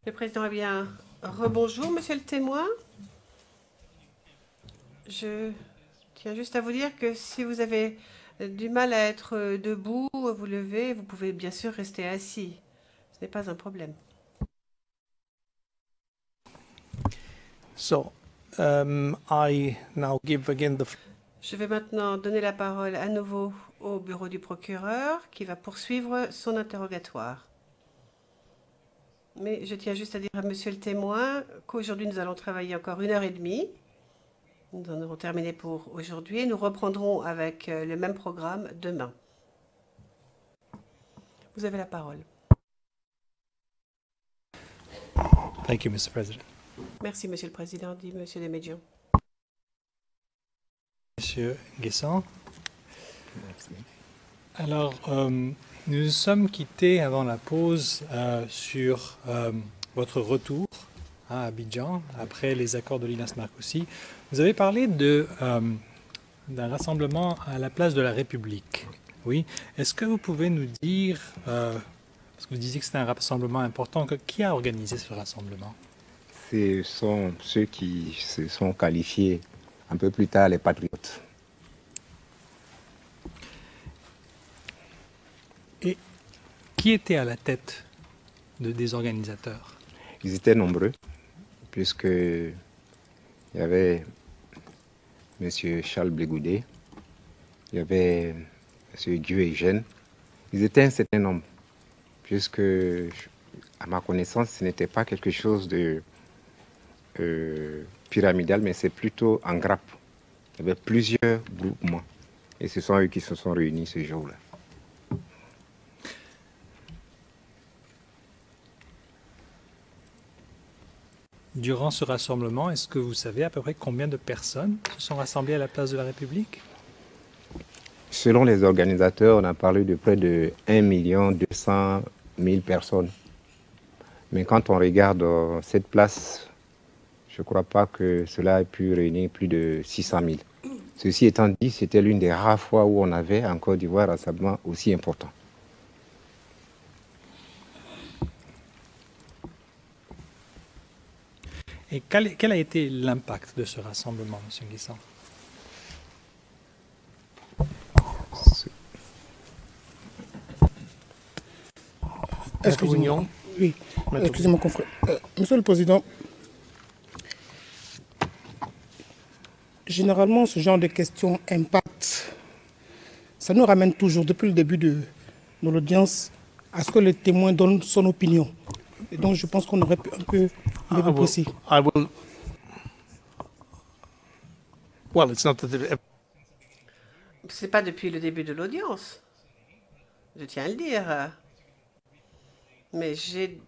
Le président, eh bien, rebonjour, monsieur le témoin. Je tiens juste à vous dire que si vous avez du mal à être debout, vous lever, vous pouvez bien sûr rester assis. Ce n'est pas un problème. So, I now give again the. Je vais maintenant donner la parole à nouveau au bureau du procureur qui va poursuivre son interrogatoire. Mais je tiens juste à dire à monsieur le témoin qu'aujourd'hui nous allons travailler encore 1 heure et demie. Nous en aurons terminé pour aujourd'hui et nous reprendrons avec le même programme demain. Vous avez la parole. Thank you, Mr. President. Merci, monsieur le président, dit monsieur Desmédions. Monsieur Guessant. Alors, nous nous sommes quittés avant la pause sur votre retour à Abidjan, après les accords de Linas Marcoussis. Vous avez parlé d'un rassemblement à la place de la République. Oui. Est-ce que vous pouvez nous dire, parce que vous disiez que c'était un rassemblement important, qui a organisé ce rassemblement? Ce sont ceux qui se sont qualifiés un peu plus tard les patriotes. Et qui était à la tête des organisateurs? Ils étaient nombreux, puisqu'il y avait M. Charles Blégoudet, il y avait M. Dieu et Eugène. Ils étaient un certain nombre, puisque, à ma connaissance, ce n'était pas quelque chose de pyramidal, mais c'est plutôt en grappe. Il y avait plusieurs groupements, et ce sont eux qui se sont réunis ce jour-là. Durant ce rassemblement, est-ce que vous savez à peu près combien de personnes se sont rassemblées à la place de la République? Selon les organisateurs, on a parlé de près de 1 200 000 personnes. Mais quand on regarde cette place, je ne crois pas que cela ait pu réunir plus de 600 000. Ceci étant dit, c'était l'une des rares fois où on avait en Côte d'Ivoire un rassemblement aussi important. Et quel a été l'impact de ce rassemblement, M. Guessant? Excusez-moi. Oui, excusez-moi, confrère. Monsieur le Président, généralement, ce genre de questions impact. Ça nous ramène toujours, depuis le début de l'audience, à ce que le témoin donne son opinion. Et donc, je pense qu'on aurait pu un peu précis. I will. Well, it's not that. Ce n'est pas depuis le début de l'audience. Je tiens à le dire. Mais j'ai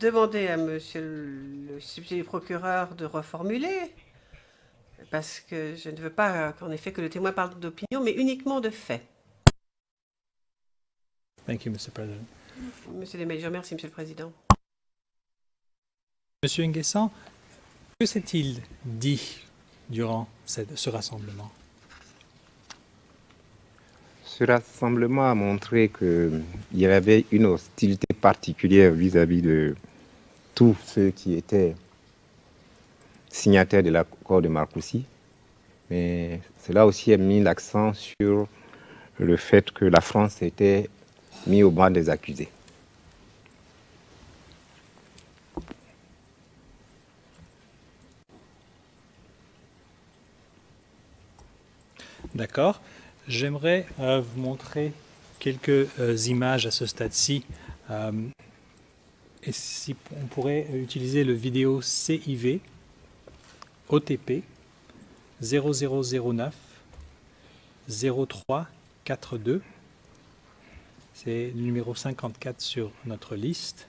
demandé à monsieur le substitut procureur de reformuler. Parce que je ne veux pas qu'en effet que le témoin parle d'opinion, mais uniquement de faits. Thank you, Mr. President. Monsieur Desmédions, merci, monsieur le président. Monsieur Nguessan, que s'est-il dit durant ce rassemblement? Ce rassemblement a montré qu'il y avait une hostilité particulière vis-à-vis de tous ceux qui étaient signataires de l'accord de Marcoussis. Mais cela aussi a mis l'accent sur le fait que la France était mise au banc des accusés. D'accord. J'aimerais vous montrer quelques images à ce stade-ci. Et si on pourrait utiliser le vidéo CIV OTP 0009 0342. C'est le numéro 54 sur notre liste.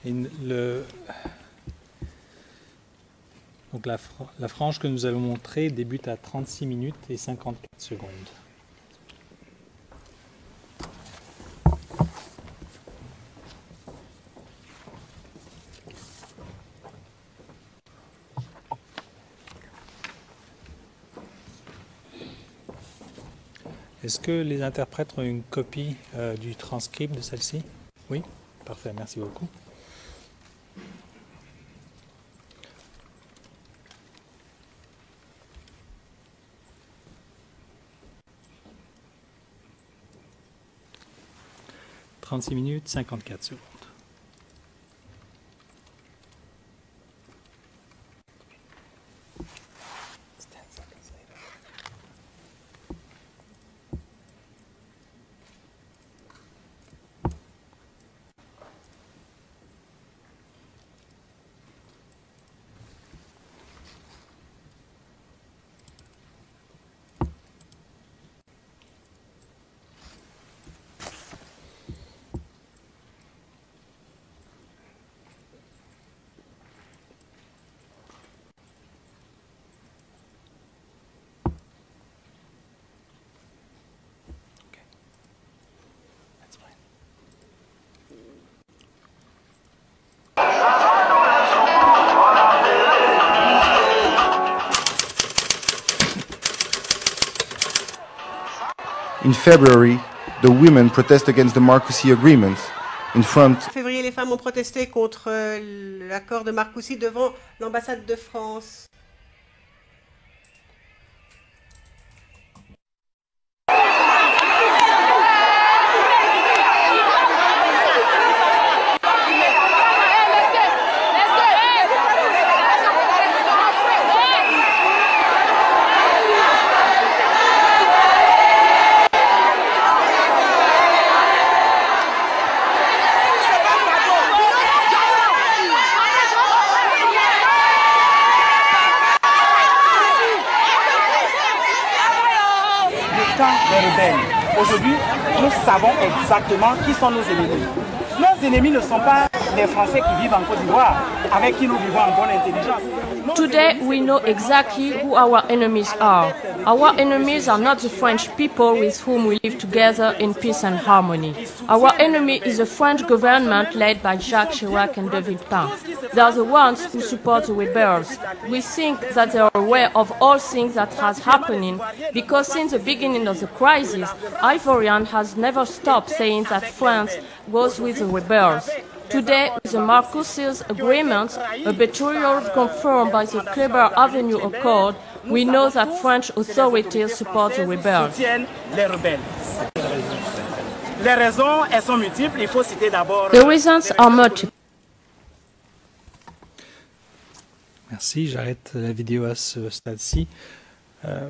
Et donc la frange que nous allons montrer débute à 36 minutes et 54 secondes. Est-ce que les interprètes ont une copie du transcript de celle-ci? Oui? Parfait, merci beaucoup. « 36 minutes, 54 secondes. In February, the women protest against the Marcoussis Agreement in front. En février, les femmes ont protesté contre l'accord de Marcoussis devant l'ambassade de France. Des rebelles. Aujourd'hui, nous savons exactement qui sont nos ennemis. Nos ennemis ne sont pas les Français qui vivent en Côte d'Ivoire, avec qui nous vivons en bonne intelligence. Today we know exactly who our enemies are. Our enemies are not the French people with whom we live together in peace and harmony. Our enemy is the French government led by Jacques Chirac and de Villepin. They are the ones who support the rebels. We think that they are aware of all things that has happening because since the beginning of the crisis, Ivorian has never stopped saying that France was with the rebels. Today, with the Marcoussis Agreement, a betrayal confirmed by the Kleber Avenue Accord, we know that French authorities support the rebels. Les raisons, elles sont multiples. Il faut citer d'abord. The reasons are multiple. Merci, j'arrête la vidéo à ce stade-ci.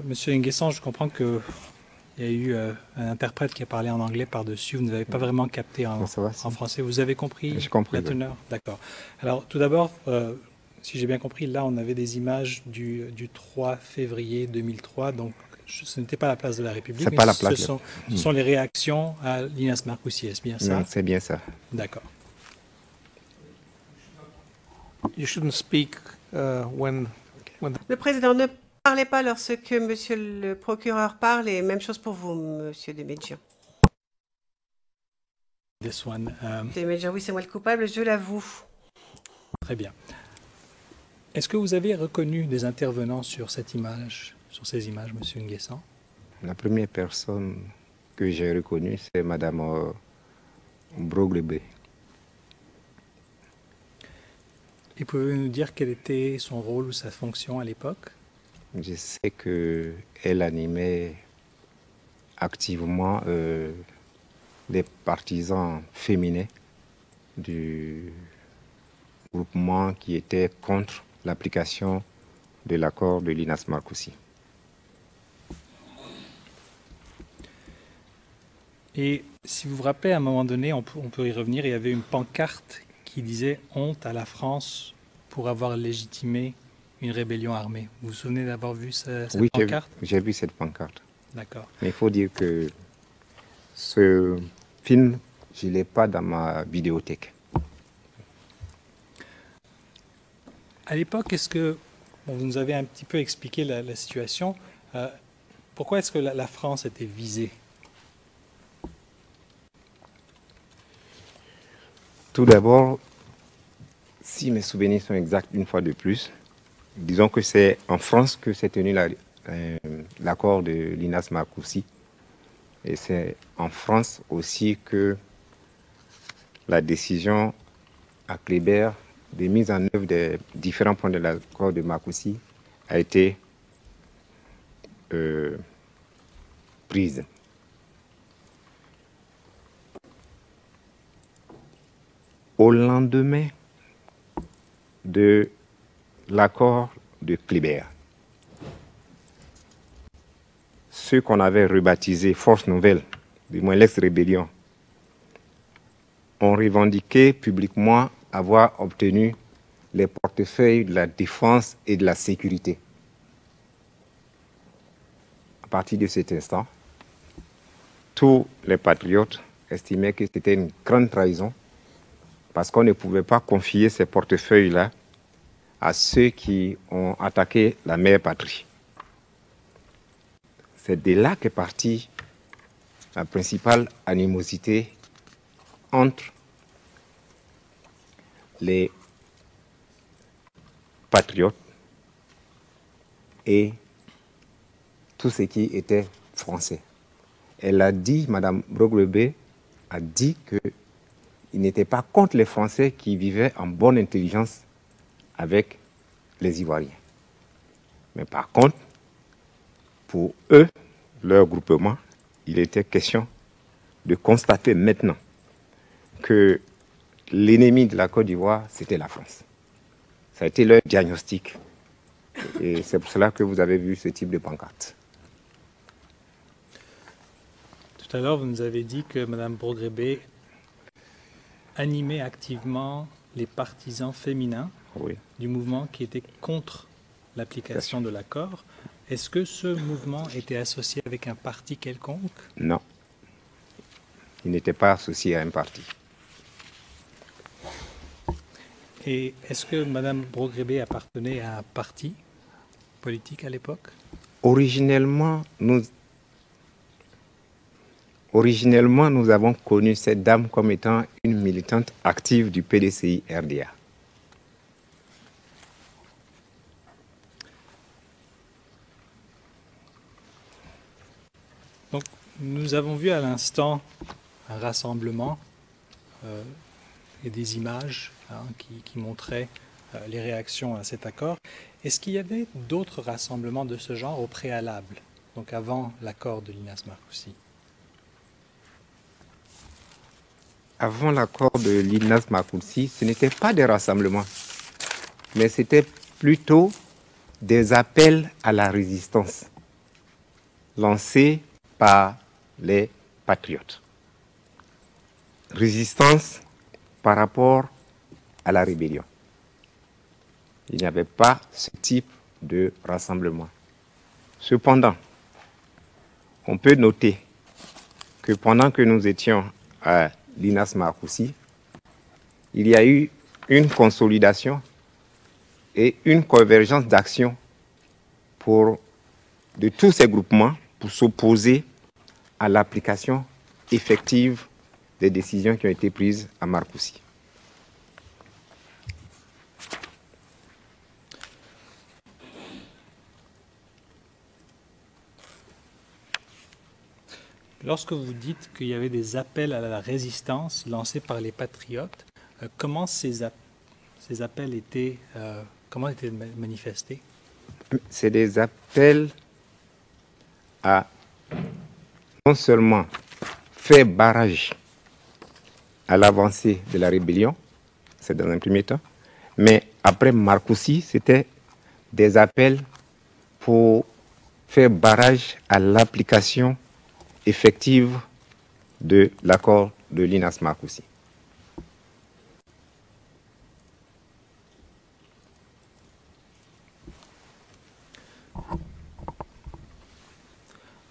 Monsieur Nguessan, je comprends qu'il y a eu un interprète qui a parlé en anglais par-dessus. Vous n'avez pas vraiment capté en français. Vous avez compris la teneur? D'accord. Alors, tout d'abord, si j'ai bien compris, là, on avait des images du 3 février 2003. Donc, ce n'était pas la place de la République. C'est pas la place. Ce sont les réactions à l'Inas Marcoussis. Est-ce bien ça? C'est bien ça. D'accord. You shouldn't speak when Le président ne parlait pas lorsque monsieur le procureur parle, et même chose pour vous, monsieur Demedjian. This one, Demedjian, oui, c'est moi le coupable, je l'avoue. Très bien. Est-ce que vous avez reconnu des intervenants sur cette image, sur ces images, monsieur Nguessan? La première personne que j'ai reconnue, c'est madame Broglebe. Et pouvez-vous nous dire quel était son rôle ou sa fonction à l'époque? Je sais qu'elle animait activement les partisans féminins du groupement qui était contre l'application de l'accord de l'Inas Marcoussis. Et si vous vous rappelez, à un moment donné, on peut y revenir, il y avait une pancarte qui disait « Honte à la France pour avoir légitimé une rébellion armée ». Vous vous souvenez d'avoir vu cette pancarte? Oui, j'ai vu cette pancarte. D'accord. Mais il faut dire que ce film, je ne l'ai pas dans ma vidéothèque. À l'époque, est-ce que, bon, vous nous avez un petit peu expliqué la situation, pourquoi est-ce que la France était visée? Tout d'abord, si mes souvenirs sont exacts une fois de plus, disons que c'est en France que s'est tenu l'accord de l'Inas Marcoussis Et c'est en France aussi que la décision à Kléber de mise en œuvre des différents points de l'accord de Marcoussis a été prise. Au lendemain de l'accord de Kléber, ceux qu'on avait rebaptisés Force Nouvelle, du moins l'ex-rébellion, ont revendiqué publiquement avoir obtenu les portefeuilles de la défense et de la sécurité. À partir de cet instant, tous les patriotes estimaient que c'était une grande trahison parce qu'on ne pouvait pas confier ces portefeuilles-là à ceux qui ont attaqué la mère patrie. C'est de là qu'est partie la principale animosité entre les patriotes et tout ce qui était français. Elle a dit, Mme Brogrebé a dit qu'il n'était pas contre les Français qui vivaient en bonne intelligence avec les Ivoiriens. Mais par contre, pour eux, leur groupement, il était question de constater maintenant que l'ennemi de la Côte d'Ivoire, c'était la France. Ça a été leur diagnostic. Et c'est pour cela que vous avez vu ce type de pancarte. Tout à l'heure, vous nous avez dit que Mme Brogrebé animait activement les partisans féminins du mouvement qui était contre l'application de l'accord. Est-ce que ce mouvement était associé avec un parti quelconque? Non. Il n'était pas associé à un parti. Et est-ce que Mme Brogrebé appartenait à un parti politique à l'époque? Originellement, nous avons connu cette dame comme étant une militante active du PDCI-RDA. Donc, nous avons vu à l'instant un rassemblement et des images qui montraient les réactions à cet accord. Est-ce qu'il y avait d'autres rassemblements de ce genre au préalable, donc avant l'accord de Linas Marcoussis? Avant l'accord de Linas Marcoussis, ce n'était pas des rassemblements, mais c'était plutôt des appels à la résistance lancés par les patriotes. Résistance par rapport à la rébellion. Il n'y avait pas ce type de rassemblement. Cependant, on peut noter que pendant que nous étions à Linas Marcoussis, il y a eu une consolidation et une convergence d'action de tous ces groupements pour s'opposer à l'application effective des décisions qui ont été prises à Marcoussis. Lorsque vous dites qu'il y avait des appels à la résistance lancés par les patriotes, comment ces appels étaient manifestés? C'est des appels à non seulement faire barrage à l'avancée de la rébellion, c'est dans un premier temps, mais après Marcoussis, c'était des appels pour faire barrage à l'application effective de l'accord de Linas Marcoussis.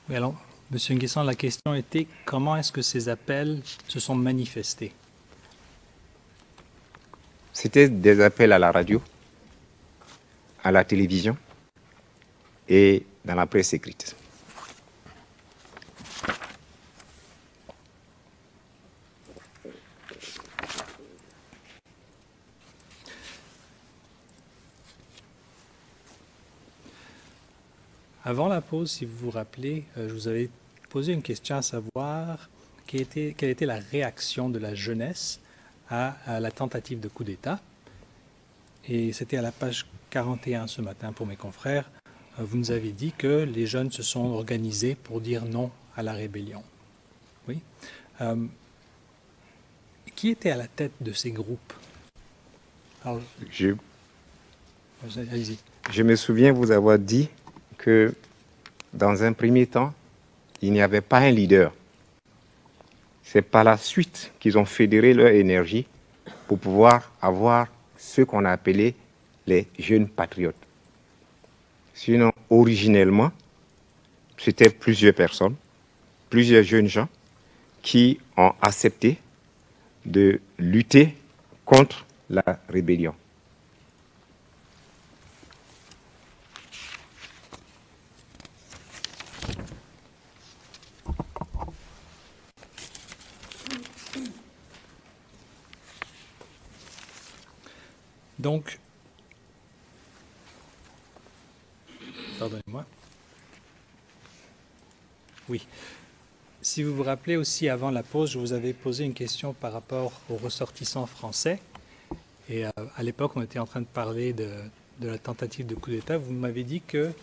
Oui, alors, M. Nguessan, la question était comment est-ce que ces appels se sont manifestés? C'était des appels à la radio, à la télévision et dans la presse écrite. Avant la pause, si vous vous rappelez, je vous avais posé une question à savoir quelle était la réaction de la jeunesse à la tentative de coup d'État. Et c'était à la page 41 ce matin pour mes confrères. Vous nous avez dit que les jeunes se sont organisés pour dire non à la rébellion. Oui. Qui était à la tête de ces groupes? Alors, allez-y. Je me souviens vous avoir dit que dans un premier temps, il n'y avait pas un leader. C'est par la suite qu'ils ont fédéré leur énergie pour pouvoir avoir ce qu'on a appelé les jeunes patriotes. Sinon, originellement, c'était plusieurs personnes, plusieurs jeunes gens qui ont accepté de lutter contre la rébellion. Donc, pardonnez-moi. Oui. Si vous vous rappelez aussi, avant la pause, je vous avais posé une question par rapport aux ressortissants français. Et à l'époque, on était en train de parler de la tentative de coup d'État. Vous m'avez dit que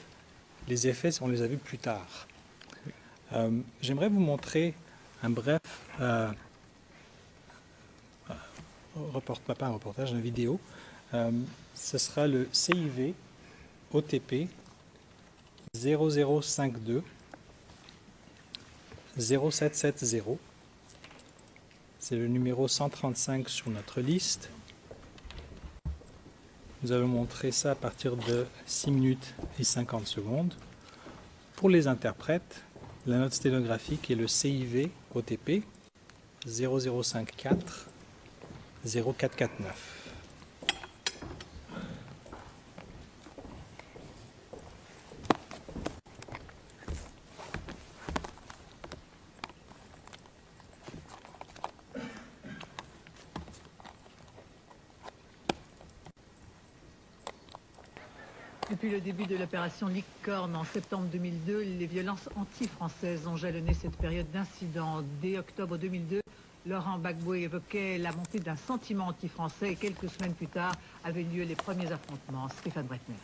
les effets, on les a vus plus tard. J'aimerais vous montrer un bref pas un reportage, une vidéo. Ce sera le CIV OTP 0052 0770. C'est le numéro 135 sur notre liste. Nous allons montrer ça à partir de 6 minutes et 50 secondes. Pour les interprètes, la note sténographique est le CIV OTP 0054 0449. Depuis le début de l'opération Licorne en septembre 2002, les violences anti-françaises ont jalonné cette période d'incidents. Dès octobre 2002, Laurent Gbagbo évoquait la montée d'un sentiment anti-français et quelques semaines plus tard avaient lieu les premiers affrontements. Stéphane Breitner.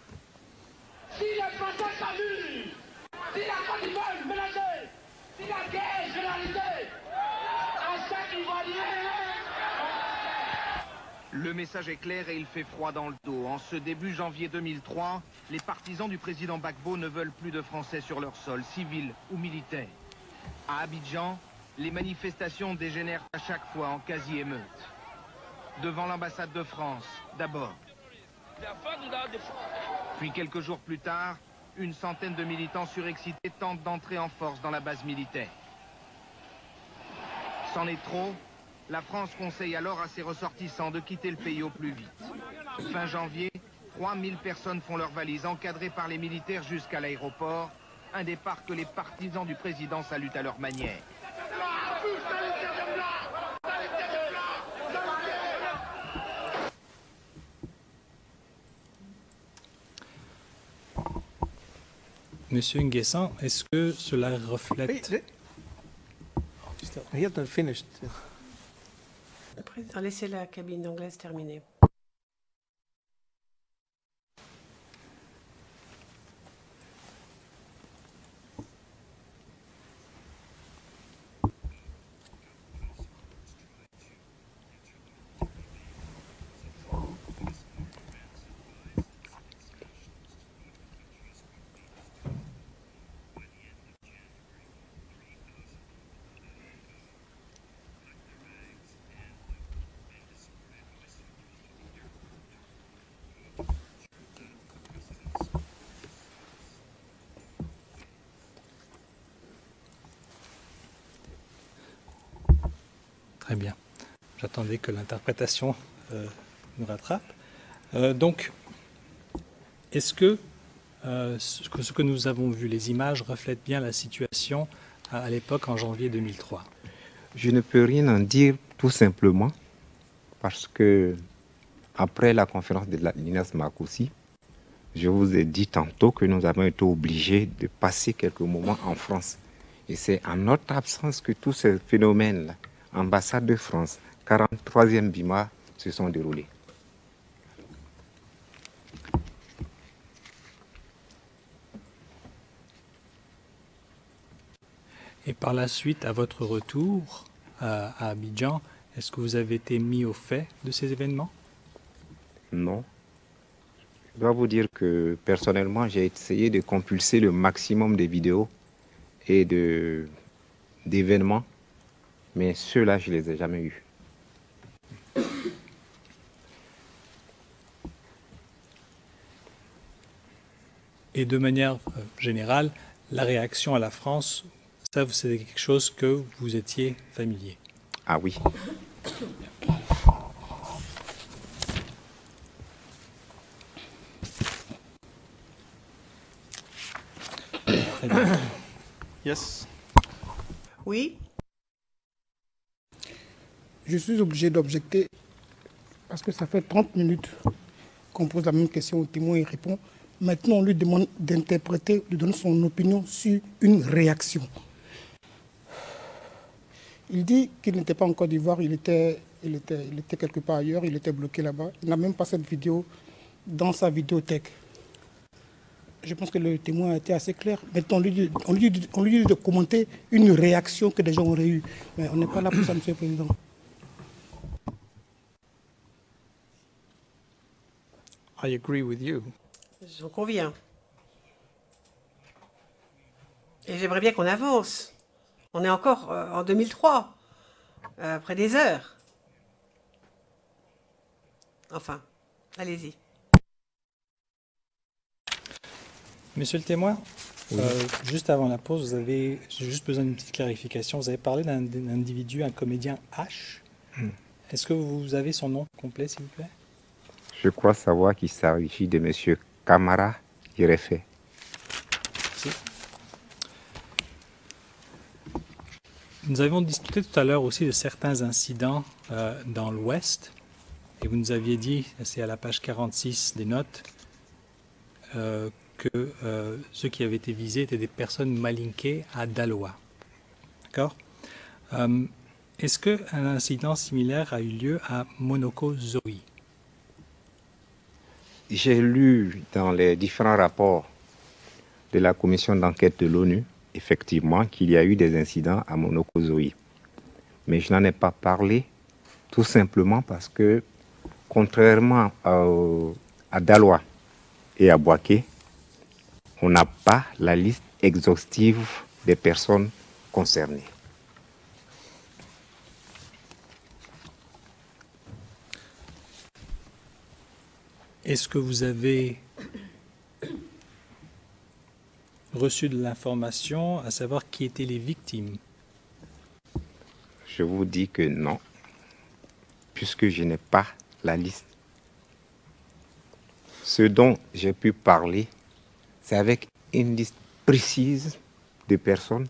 Si les Français s'amusent, si la Côte d'Ivoire est menacée, si la guerre est généralisée, à chaque Ivoirien. Le message est clair et il fait froid dans le dos. En ce début janvier 2003, les partisans du président Gbagbo ne veulent plus de Français sur leur sol, civil ou militaire. À Abidjan, les manifestations dégénèrent à chaque fois en quasi-émeute. Devant l'ambassade de France, d'abord. Puis quelques jours plus tard, une centaine de militants surexcités tentent d'entrer en force dans la base militaire. C'en est trop. La France conseille alors à ses ressortissants de quitter le pays au plus vite. Fin janvier, 3000 personnes font leurs valises encadrées par les militaires jusqu'à l'aéroport, un départ que les partisans du président saluent à leur manière. Monsieur Nguessan, est-ce que cela reflète... He hasn't finished. Président, laissez la cabine anglaise terminer. Très bien. J'attendais que l'interprétation nous rattrape. Donc, est-ce que ce que nous avons vu, les images, reflètent bien la situation à l'époque en janvier 2003? Je ne peux rien en dire tout simplement parce que après la conférence de l'INAS Marcoussis, je vous ai dit tantôt que nous avons été obligés de passer quelques moments en France. Et c'est en notre absence que tous ces phénomènes-là, ambassade de France, 43e BIMA, se sont déroulés. Et par la suite, à votre retour à Abidjan, est-ce que vous avez été mis au fait de ces événements? Non. Je dois vous dire que personnellement, j'ai essayé de compulser le maximum de vidéos et d'événements, mais ceux-là, je ne les ai jamais eus. Et de manière générale, la réaction à la France, ça, c'est quelque chose que vous étiez familier? Ah oui. Très bien. Yes. Oui. Je suis obligé d'objecter parce que ça fait 30 minutes qu'on pose la même question au témoin et il répond. Maintenant, on lui demande d'interpréter, de donner son opinion sur une réaction. Il dit qu'il n'était pas en Côte d'Ivoire, il était quelque part ailleurs, il était bloqué là-bas. Il n'a même pas cette vidéo dans sa vidéothèque. Je pense que le témoin a été assez clair. Maintenant, on lui dit de commenter une réaction que des gens auraient eue. Mais on n'est pas là pour ça, Monsieur le Président. I agree with you. J'en conviens. Et j'aimerais bien qu'on avance. On est encore en 2003, après des heures. Enfin, allez-y. Monsieur le témoin, juste avant la pause, j'ai juste besoin d'une petite clarification. Vous avez parlé d'un individu, un comédien H. Est-ce que vous avez son nom complet, s'il vous plaît? Je crois savoir qu'il s'agit de M. Camara Irefé. Merci. Nous avons discuté tout à l'heure aussi de certains incidents dans l'Ouest. Et vous nous aviez dit, c'est à la page 46 des notes, que ceux qui avaient été visés étaient des personnes malinquées à Daloa. D'accord? Est-ce qu'un incident similaire a eu lieu à Monokozoï? J'ai lu dans les différents rapports de la commission d'enquête de l'ONU, effectivement, qu'il y a eu des incidents à Monokozoï. Mais je n'en ai pas parlé, tout simplement parce que, contrairement à Daloa et à Bouaké, on n'a pas la liste exhaustive des personnes concernées. Est-ce que vous avez reçu de l'information à savoir qui étaient les victimes? Je vous dis que non, puisque je n'ai pas la liste. Ce dont j'ai pu parler, c'est avec une liste précise de personnes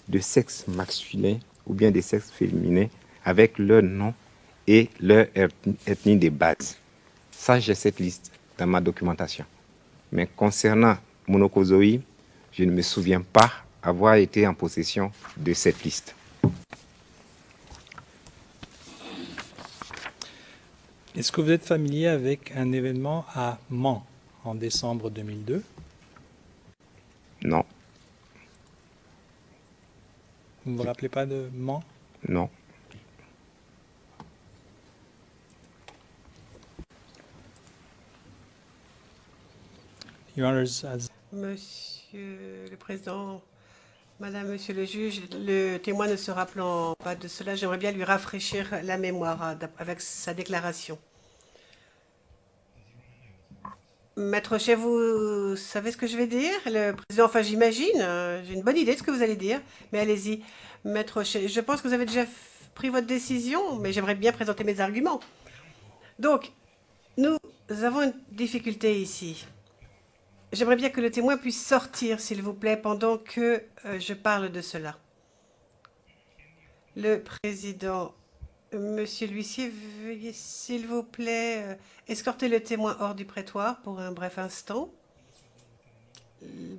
de sexe masculin ou bien de sexe féminin, avec leur nom et leur ethnie de base. Ça, j'ai cette liste dans ma documentation. Mais concernant Monokozoï, je ne me souviens pas avoir été en possession de cette liste. Est-ce que vous êtes familier avec un événement à Mans en décembre 2002? Non. Vous ne vous rappelez pas de Mans? Non. Your Honors, Monsieur le Président, Madame, Monsieur le juge, le témoin ne se rappelant pas de cela, j'aimerais bien lui rafraîchir la mémoire avec sa déclaration. Maître Chef, vous savez ce que je vais dire? Le président, enfin j'imagine, j'ai une bonne idée de ce que vous allez dire, mais allez-y. Maître Chef, je pense que vous avez déjà pris votre décision, mais j'aimerais bien présenter mes arguments. Donc, nous avons une difficulté ici. J'aimerais bien que le témoin puisse sortir, s'il vous plaît, pendant que je parle de cela. Le président, monsieur l'huissier, veuillez, s'il vous plaît, escorter le témoin hors du prétoire pour un bref instant.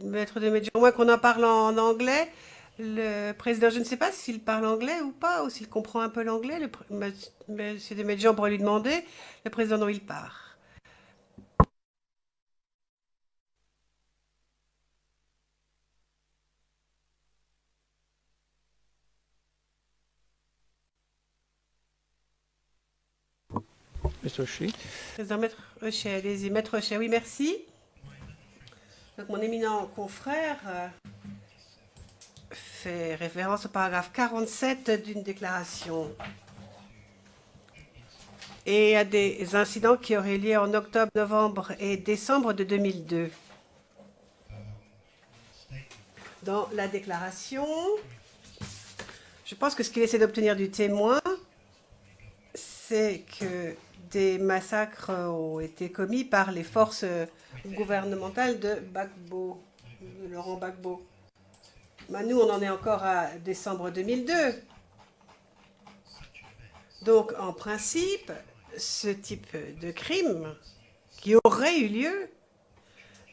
Maître de Medjay, au moins qu'on en parle en anglais. Le président, je ne sais pas s'il parle anglais ou pas, ou s'il comprend un peu l'anglais. Monsieur Desmédian pourrait lui demander. Le président, dont il part. Mr. Shi. Président Maître Hochet, allez-y. Maître Hochet, oui, merci. Donc, mon éminent confrère fait référence au paragraphe 47 d'une déclaration et à des incidents qui auraient lieu en octobre, novembre et décembre de 2002. Dans la déclaration, je pense que ce qu'il essaie d'obtenir du témoin, c'est que des massacres ont été commis par les forces gouvernementales de Gbagbo, de Laurent Gbagbo. Ben, nous, on en est encore à décembre 2002. Donc, en principe, ce type de crimes qui auraient eu lieu,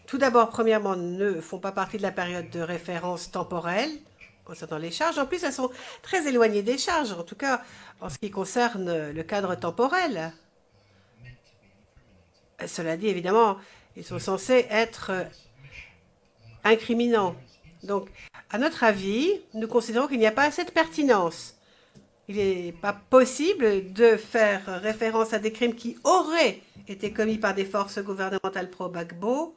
tout d'abord, premièrement, ne font pas partie de la période de référence temporelle concernant les charges. En plus, elles sont très éloignées des charges, en tout cas en ce qui concerne le cadre temporel. Cela dit, évidemment, ils sont censés être incriminants. Donc, à notre avis, nous considérons qu'il n'y a pas assez de pertinence. Il n'est pas possible de faire référence à des crimes qui auraient été commis par des forces gouvernementales pro-Gbagbo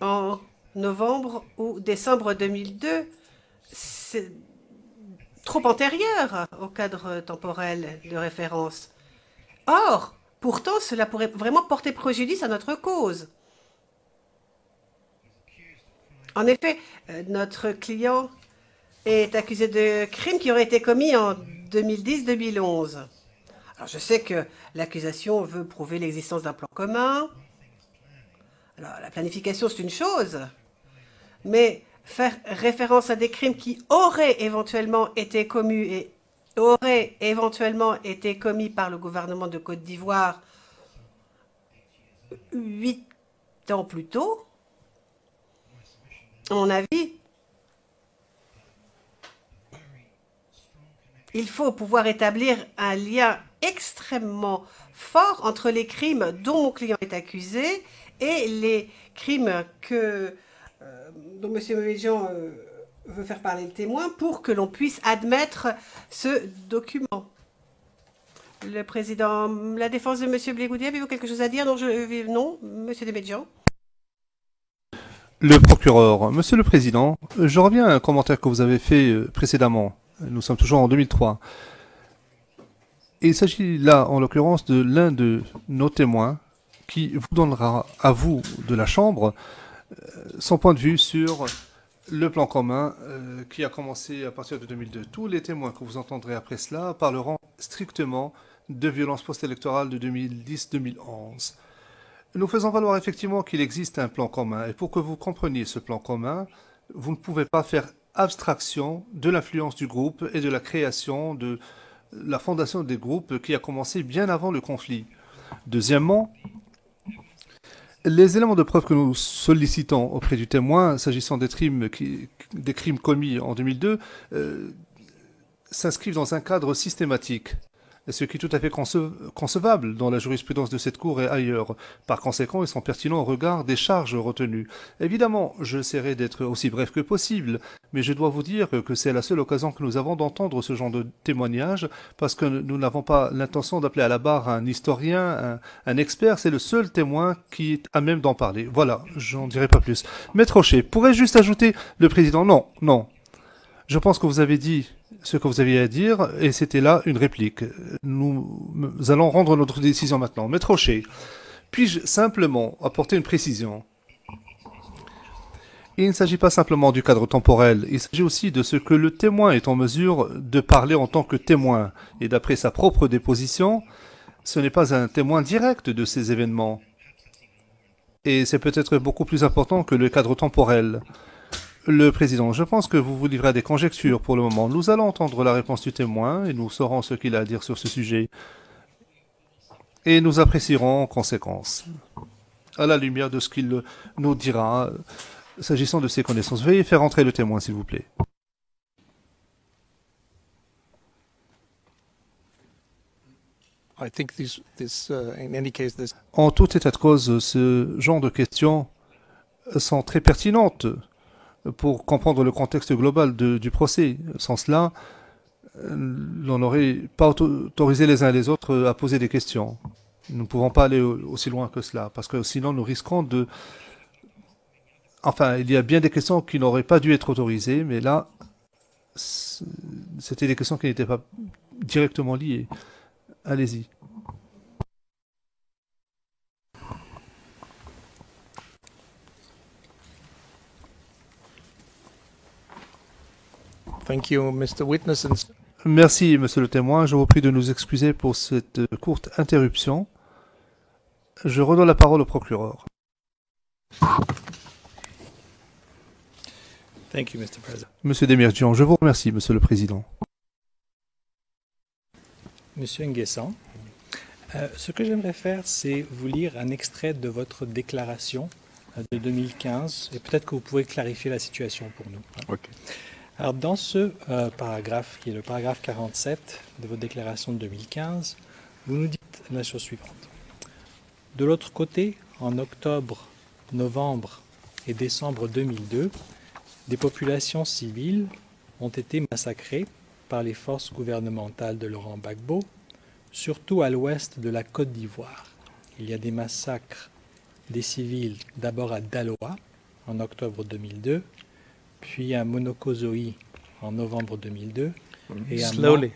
en novembre ou décembre 2002. C'est trop antérieur au cadre temporel de référence. Or, pourtant, cela pourrait vraiment porter préjudice à notre cause. En effet, notre client est accusé de crimes qui auraient été commis en 2010-2011. Alors, je sais que l'accusation veut prouver l'existence d'un plan commun. Alors, la planification, c'est une chose, mais faire référence à des crimes qui auraient éventuellement été commis et auraient éventuellement été commis par le gouvernement de Côte d'Ivoire 8 ans plus tôt, à mon avis, il faut pouvoir établir un lien extrêmement fort entre les crimes dont mon client est accusé et les crimes dont M. Méjean veut faire parler le témoin pour que l'on puisse admettre ce document. Le président, la défense de M. Blégoudier, avez-vous quelque chose à dire? Non, M. Desmédian. Le procureur, Monsieur le Président, je reviens à un commentaire que vous avez fait précédemment. Nous sommes toujours en 2003. Et il s'agit là, en l'occurrence, de l'un de nos témoins qui vous donnera à vous de la Chambre son point de vue sur le plan commun qui a commencé à partir de 2002. Tous les témoins que vous entendrez après cela parleront strictement de violences post-électorales de 2010-2011. Nous faisons valoir effectivement qu'il existe un plan commun. Et pour que vous compreniez ce plan commun, vous ne pouvez pas faire abstraction de l'influence du groupe et de la création de la fondation des groupes qui a commencé bien avant le conflit. Deuxièmement, les éléments de preuve que nous sollicitons auprès du témoin, s'agissant des crimes commis en 2002, s'inscrivent dans un cadre systématique, ce qui est tout à fait concevable dans la jurisprudence de cette Cour et ailleurs. Par conséquent, ils sont pertinents au regard des charges retenues. Évidemment, j'essaierai d'être aussi bref que possible, mais je dois vous dire que c'est la seule occasion que nous avons d'entendre ce genre de témoignage, parce que nous n'avons pas l'intention d'appeler à la barre un historien, un expert. C'est le seul témoin qui est à même d'en parler. Voilà, j'en dirai pas plus. Maître Hochet, pourrais-je juste ajouter le président? Non. Je pense que vous avez dit ce que vous aviez à dire, et c'était là une réplique. Nous allons rendre notre décision maintenant. Maître Hochet, puis-je simplement apporter une précision? Il ne s'agit pas simplement du cadre temporel, il s'agit aussi de ce que le témoin est en mesure de parler en tant que témoin. Et d'après sa propre déposition, ce n'est pas un témoin direct de ces événements. Et c'est peut-être beaucoup plus important que le cadre temporel. Le président, je pense que vous vous livrez à des conjectures pour le moment. Nous allons entendre la réponse du témoin et nous saurons ce qu'il a à dire sur ce sujet. Et nous apprécierons en conséquence, à la lumière de ce qu'il nous dira s'agissant de ces connaissances. Veuillez faire entrer le témoin, s'il vous plaît. I think in any case, En tout état de cause, ce genre de questions sont très pertinentes pour comprendre le contexte global du procès. Sans cela, l'on n'aurait pas autorisé les uns et les autres à poser des questions. Nous ne pouvons pas aller aussi loin que cela, parce que sinon nous risquons de... Enfin, il y a bien des questions qui n'auraient pas dû être autorisées, mais là, c'était des questions qui n'étaient pas directement liées. Allez-y. thank you, Mr. Witness. Merci, monsieur le témoin. Je vous prie de nous excuser pour cette courte interruption. Je redonne la parole au procureur. Thank you, Mr. President. Monsieur Demirjian, je vous remercie, monsieur le président. Monsieur Nguessan, ce que j'aimerais faire, c'est vous lire un extrait de votre déclaration de 2015, et peut-être que vous pouvez clarifier la situation pour nous. Ok. Alors, dans ce paragraphe, qui est le paragraphe 47 de votre déclaration de 2015, vous nous dites la chose suivante. De l'autre côté, en octobre, novembre et décembre 2002, des populations civiles ont été massacrées par les forces gouvernementales de Laurent Gbagbo, surtout à l'ouest de la Côte d'Ivoire. Il y a des massacres des civils d'abord à Daloa en octobre 2002, puis à Monokozoï en novembre 2002 et à Slowly.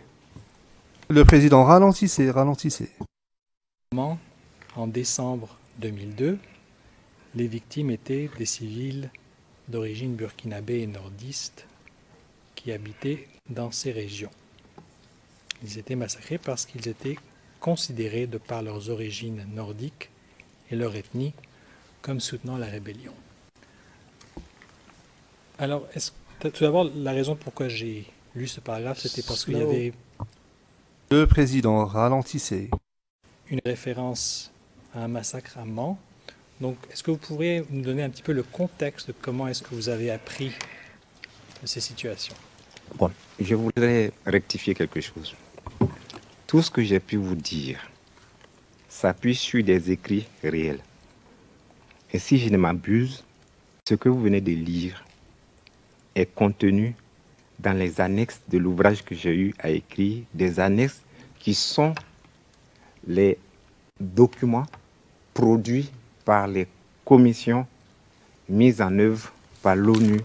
Le président, ralentissez. Mans en décembre 2002. Les victimes étaient des civils d'origine burkinabé et nordiste qui habitaient dans ces régions. Ils étaient massacrés parce qu'ils étaient considérés, de par leurs origines nordiques et leur ethnie, comme soutenant la rébellion. Alors, tout d'abord, la raison pourquoi j'ai lu ce paragraphe, c'était parce qu'il y avait Le président, ralentissez. une référence à un massacre à Mans. Donc, est-ce que vous pourriez nous donner un petit peu le contexte de comment est-ce que vous avez appris de ces situations? Bon, je voudrais rectifier quelque chose. Tout ce que j'ai pu vous dire s'appuie sur des écrits réels. Et si je ne m'abuse, ce que vous venez de lire est contenu dans les annexes de l'ouvrage que j'ai eu à écrire, des annexes qui sont les documents produits par les commissions mises en œuvre par l'ONU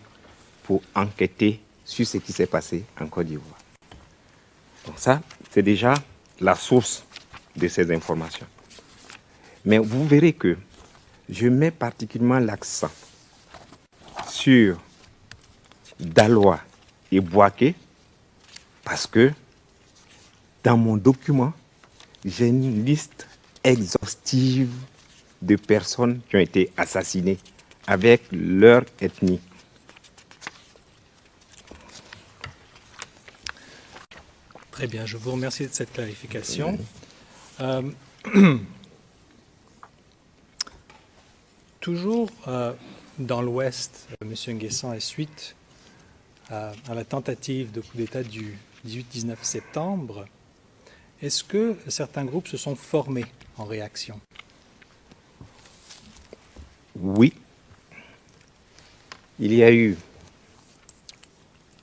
pour enquêter sur ce qui s'est passé en Côte d'Ivoire. Donc ça, c'est déjà la source de ces informations. Mais vous verrez que je mets particulièrement l'accent sur Daloa et Bouaké parce que dans mon document, j'ai une liste exhaustive de personnes qui ont été assassinées avec leur ethnie. Très bien, je vous remercie de cette clarification. Toujours dans l'Ouest, M. Nguessan est suite à la tentative de coup d'État du 18-19 septembre. Est-ce que certains groupes se sont formés en réaction? Oui. Il y a eu,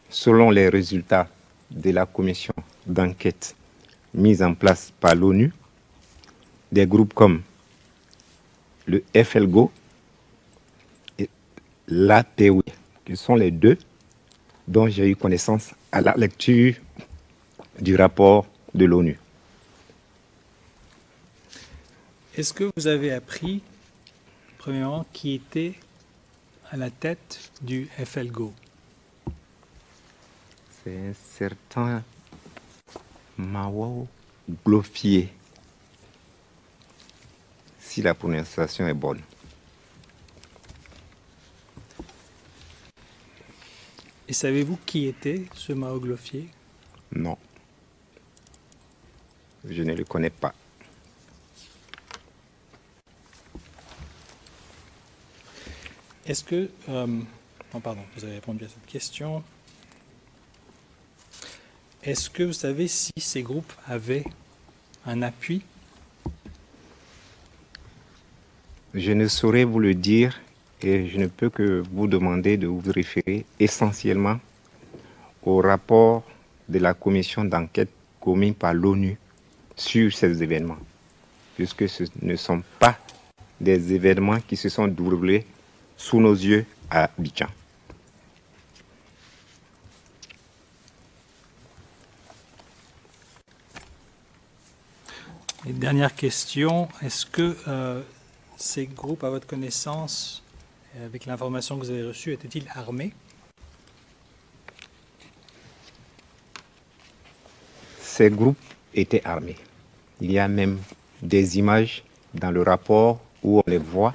selon les résultats de la commission d'enquête mise en place par l'ONU, des groupes comme le FLGO et l'APOI, qui sont les deux dont j'ai eu connaissance à la lecture du rapport de l'ONU. Est-ce que vous avez appris, premièrement, qui était à la tête du FLGO? C'est un certain Mao Glofier, si la prononciation est bonne. Et savez-vous qui était ce Mao Glofier? Non. Je ne le connais pas. Est-ce que... non, pardon, vous avez répondu à cette question. Est-ce que vous savez si ces groupes avaient un appui? Je ne saurais vous le dire et je ne peux que vous demander de vous référer essentiellement au rapport de la commission d'enquête commis par l'ONU sur ces événements, puisque ce ne sont pas des événements qui se sont déroulés sous nos yeux à Abidjan. Et dernière question, est-ce que ces groupes, à votre connaissance, avec l'information que vous avez reçue, étaient-ils armés? Ces groupes étaient armés. Il y a même des images dans le rapport où on les voit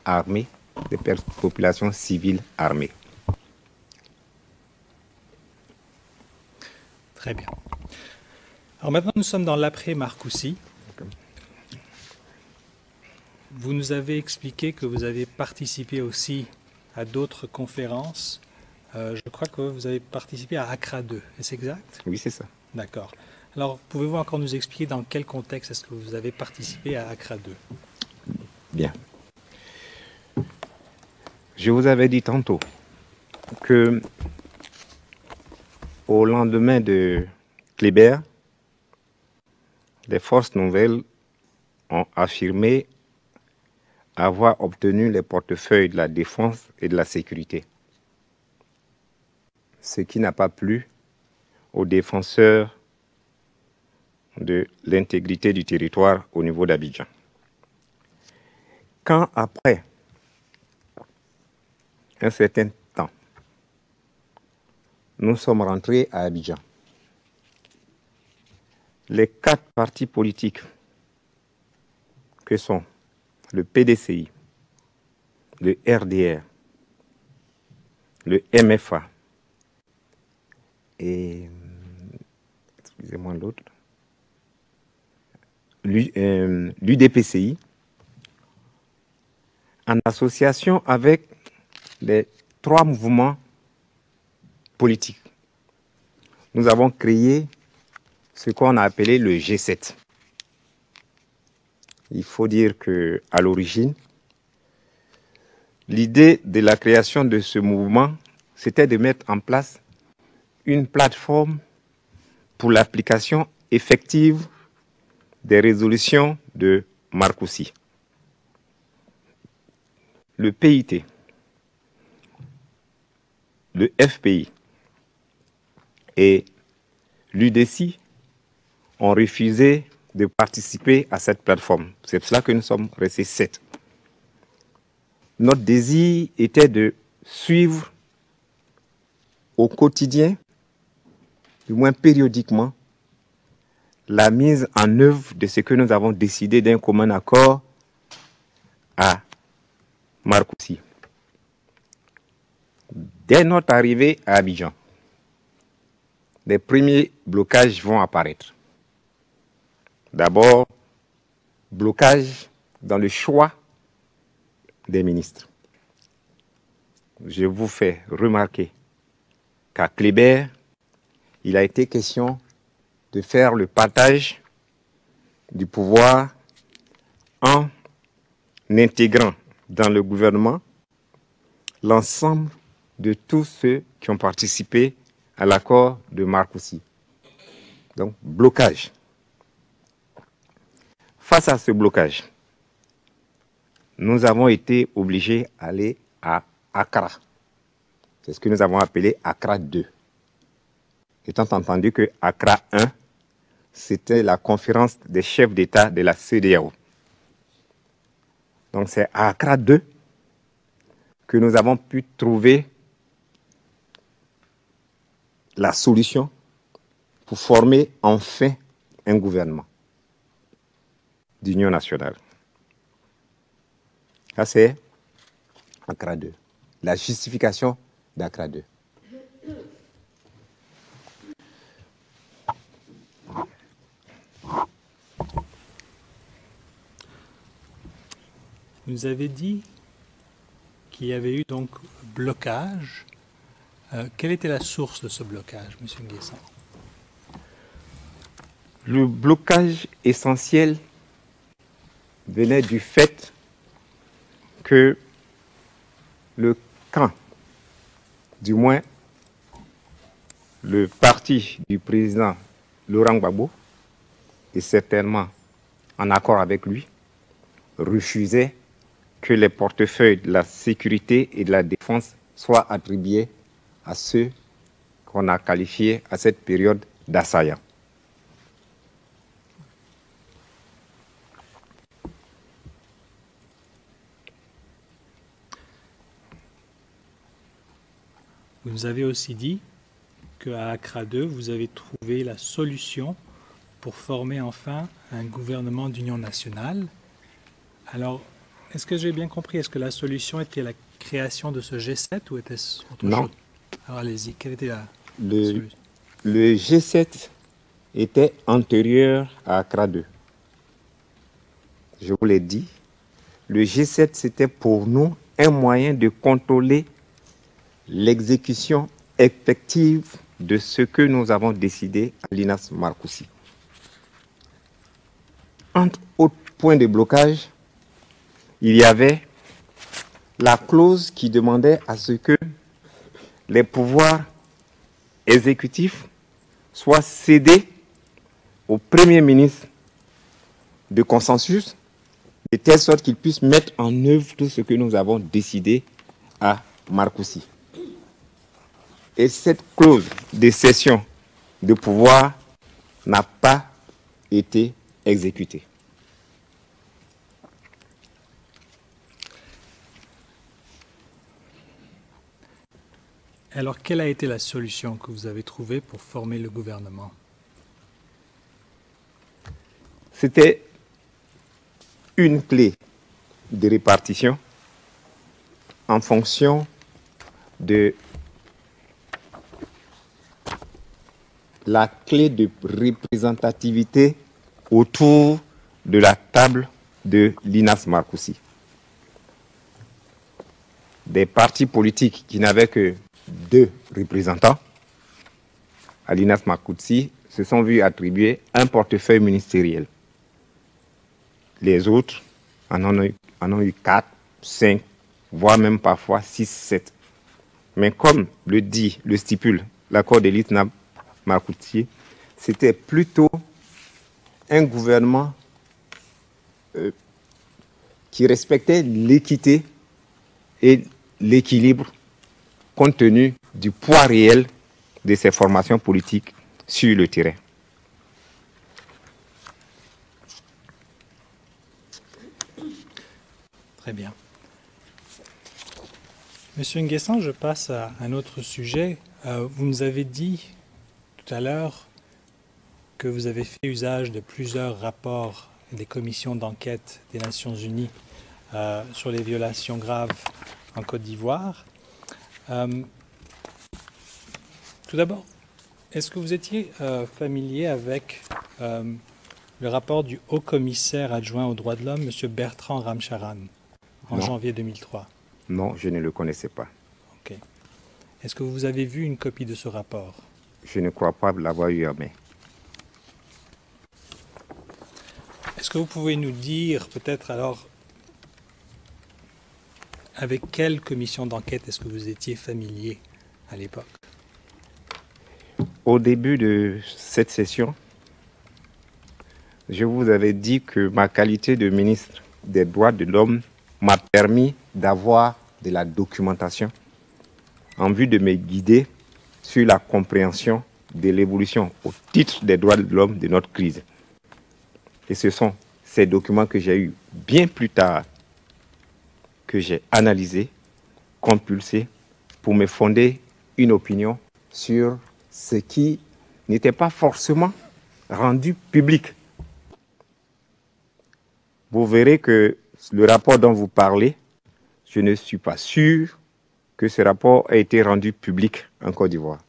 armés, des populations civiles armées. Très bien. Alors maintenant, nous sommes dans l'après-Marcoussis. Vous nous avez expliqué que vous avez participé aussi à d'autres conférences. Je crois que vous avez participé à Accra 2, est-ce exact? Oui, c'est ça. D'accord. Alors, pouvez-vous encore nous expliquer dans quel contexte est-ce que vous avez participé à Accra 2? Bien. Je vous avais dit tantôt que au lendemain de Kléber, les forces nouvelles ont affirmé avoir obtenu les portefeuilles de la défense et de la sécurité. Ce qui n'a pas plu aux défenseurs de l'intégrité du territoire au niveau d'Abidjan. Quand après un certain temps, nous sommes rentrés à Abidjan, les 4 partis politiques que sont le PDCI, le RDR, le MFA et, excusez-moi l'autre, l'UDPCI, en association avec les 3 mouvements politiques. Nous avons créé ce qu'on a appelé le G7. Il faut dire qu'à l'origine, l'idée de la création de ce mouvement, c'était de mettre en place une plateforme pour l'application effective des résolutions de Marcoussis. Le PIT, le FPI et l'UDC ont refusé de participer à cette plateforme. C'est pour cela que nous sommes restés 7. Notre désir était de suivre au quotidien, du moins périodiquement, la mise en œuvre de ce que nous avons décidé d'un commun accord à Marcoussis. Dès notre arrivée à Abidjan, les premiers blocages vont apparaître. D'abord, blocage dans le choix des ministres. Je vous fais remarquer qu'à Kléber, il a été question de faire le partage du pouvoir en intégrant dans le gouvernement l'ensemble de tous ceux qui ont participé à l'accord de Marcoussis. Donc, blocage. Face à ce blocage, nous avons été obligés d'aller à Accra. C'est ce que nous avons appelé Accra 2. Étant entendu que Accra 1, c'était la conférence des chefs d'État de la CEDEAO. Donc c'est à Accra 2 que nous avons pu trouver la solution pour former enfin un gouvernement d'union nationale. Ça, c'est Accra 2. La justification d'Accra 2. Vous nous avez dit qu'il qu'il y avait eu donc blocage. Quelle était la source de ce blocage, M. Nguessan? Le blocage essentiel venait du fait que le camp, du moins le parti du président Laurent Gbagbo, et certainement en accord avec lui, refusait que les portefeuilles de la sécurité et de la défense soient attribués à ceux qu'on a qualifiés à cette période d'assaillants. Vous nous avez aussi dit qu'à Accra 2, vous avez trouvé la solution pour former enfin un gouvernement d'union nationale. Alors, est-ce que j'ai bien compris? Est-ce que la solution était la création de ce G7 ou était-ce autre Non. chose? Alors allez-y, quelle était la Le G7 était antérieur à Accra 2. Je vous l'ai dit, le G7 c'était pour nous un moyen de contrôler l'exécution effective de ce que nous avons décidé à l'INAS Marcoussis. Entre autres points de blocage, il y avait la clause qui demandait à ce que les pouvoirs exécutifs soient cédés au Premier ministre de consensus, de telle sorte qu'il puisse mettre en œuvre tout ce que nous avons décidé à Marcoussis. Et cette clause de cession de pouvoir n'a pas été exécutée. Alors, quelle a été la solution que vous avez trouvée pour former le gouvernement? C'était une clé de répartition en fonction de la clé de représentativité autour de la table de l'INAS Marcoussis. Des partis politiques qui n'avaient que 2 représentants à l'INAS Marcoussis se sont vus attribuer un portefeuille ministériel. Les autres en ont eu 4, 5, voire même parfois 6, 7. Mais comme le stipule l'accord de l'INAS Marcoussis, c'était plutôt un gouvernement qui respectait l'équité et l'équilibre compte tenu du poids réel de ces formations politiques sur le terrain. Très bien. Monsieur Nguessan, je passe à un autre sujet. Vous nous avez dit tout à l'heure que vous avez fait usage de plusieurs rapports des commissions d'enquête des Nations Unies sur les violations graves en Côte d'Ivoire. Tout d'abord, est-ce que vous étiez familier avec le rapport du haut-commissaire adjoint aux droits de l'homme, M. Bertrand Ramcharan, en janvier 2003? Non, je ne le connaissais pas. Ok. Est-ce que vous avez vu une copie de ce rapport? Je ne crois pas l'avoir eu à main. Est-ce que vous pouvez nous dire peut-être alors avec quelle commission d'enquête est-ce que vous étiez familier à l'époque? Au début de cette session, je vous avais dit que ma qualité de ministre des droits de l'homme m'a permis d'avoir de la documentation en vue de me guider sur la compréhension de l'évolution au titre des droits de l'homme de notre crise. Et ce sont ces documents que j'ai eus bien plus tard, que j'ai analysés, compulsés, pour me fonder une opinion sur ce qui n'était pas forcément rendu public. Vous verrez que le rapport dont vous parlez, je ne suis pas sûr que ce rapport ait été rendu public en Côte d'Ivoire.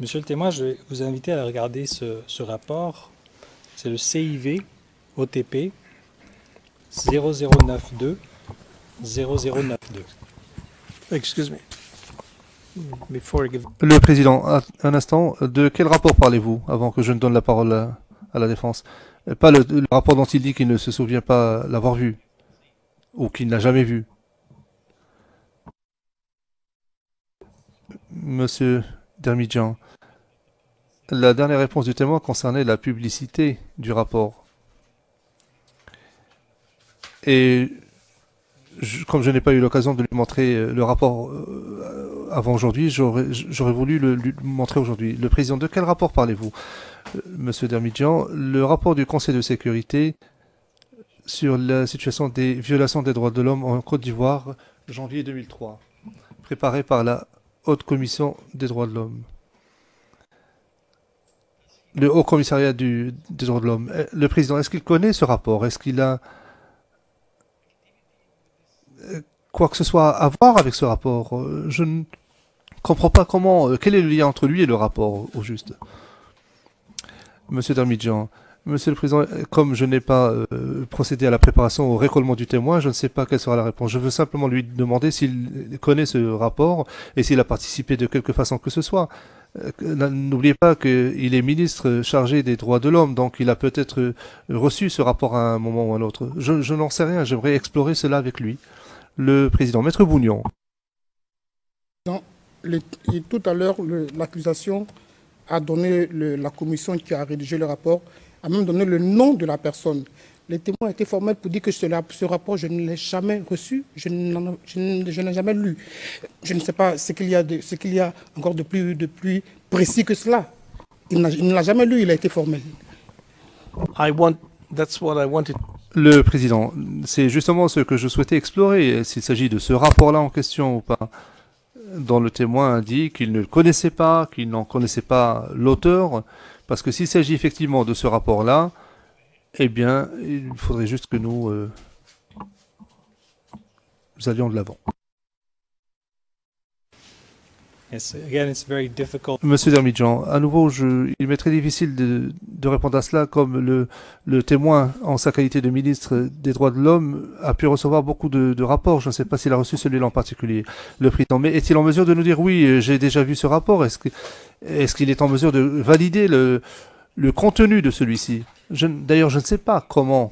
Monsieur le témoin, je vais vous inviter à regarder ce rapport. C'est le CIV OTP 0092 0092. Excuse me. Before I give... Le président, un instant, de quel rapport parlez-vous avant que je ne donne la parole à la défense? Pas le rapport dont il dit qu'il ne se souvient pas l'avoir vu ou qu'il n'a jamais vu. Monsieur Dermidjian, la dernière réponse du témoin concernait la publicité du rapport. Et comme je n'ai pas eu l'occasion de lui montrer le rapport avant aujourd'hui, j'aurais voulu lui montrer aujourd'hui. Le président, de quel rapport parlez-vous, Monsieur Dermidjian? Le rapport du Conseil de sécurité sur la situation des violations des droits de l'homme en Côte d'Ivoire, janvier 2003, préparé par la Haute Commission des droits de l'homme. Le Haut Commissariat des droits de l'homme. Le président, est-ce qu'il connaît ce rapport? Est-ce qu'il a quoi que ce soit à voir avec ce rapport? Je ne comprends pas comment... quel est le lien entre lui et le rapport, au juste? Monsieur Dermidjian, Monsieur le Président, comme je n'ai pas procédé à la préparation au récollement du témoin, je ne sais pas quelle sera la réponse. Je veux simplement lui demander s'il connaît ce rapport et s'il a participé de quelque façon que ce soit. N'oubliez pas qu'il est ministre chargé des droits de l'homme, donc il a peut-être reçu ce rapport à un moment ou à un autre. Je n'en sais rien, j'aimerais explorer cela avec lui. Le Président, Maître Bougnon. Et tout à l'heure, l'accusation a donné, la commission qui a rédigé le rapport, a même donné le nom de la personne. Les témoins étaient formels pour dire que ce rapport, je ne l'ai jamais reçu, je n'ai jamais lu. Je ne sais pas ce qu'il y a encore de plus précis que cela. Il ne l'a jamais lu, il a été formel. That's what I wanted. Le Président, c'est justement ce que je souhaitais explorer, s'il s'agit de ce rapport-là en question ou pas, dont le témoin indique qu'il ne le connaissait pas, qu'il n'en connaissait pas l'auteur, parce que s'il s'agit effectivement de ce rapport-là, eh bien, il faudrait juste que nous allions de l'avant. Yes, again, it's very difficult. Monsieur Dermidjian, à nouveau, il m'est très difficile de répondre à cela, comme le témoin, en sa qualité de ministre des droits de l'homme, a pu recevoir beaucoup de rapports. Je ne sais pas s'il a reçu celui-là en particulier. Le président, mais est-il en mesure de nous dire, oui, j'ai déjà vu ce rapport? Est-ce qu'il est en mesure de valider le contenu de celui-ci? D'ailleurs, je ne sais pas comment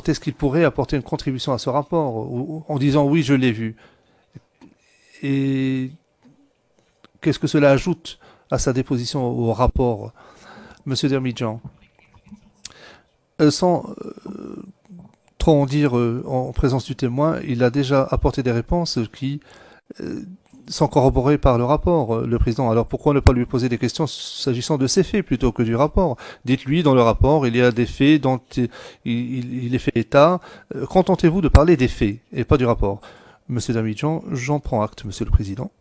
est-ce qu'il pourrait apporter une contribution à ce rapport, en disant, oui, je l'ai vu. Et qu'est-ce que cela ajoute à sa déposition au rapport, Monsieur Dermidjian? Sans trop en dire en présence du témoin, il a déjà apporté des réponses qui sont corroborées par le rapport, le président. Alors pourquoi ne pas lui poser des questions s'agissant de ces faits plutôt que du rapport? Dites-lui, dans le rapport, il y a des faits dont il est fait état. Contentez-vous de parler des faits et pas du rapport. Monsieur Dermidjian, j'en prends acte, Monsieur le Président.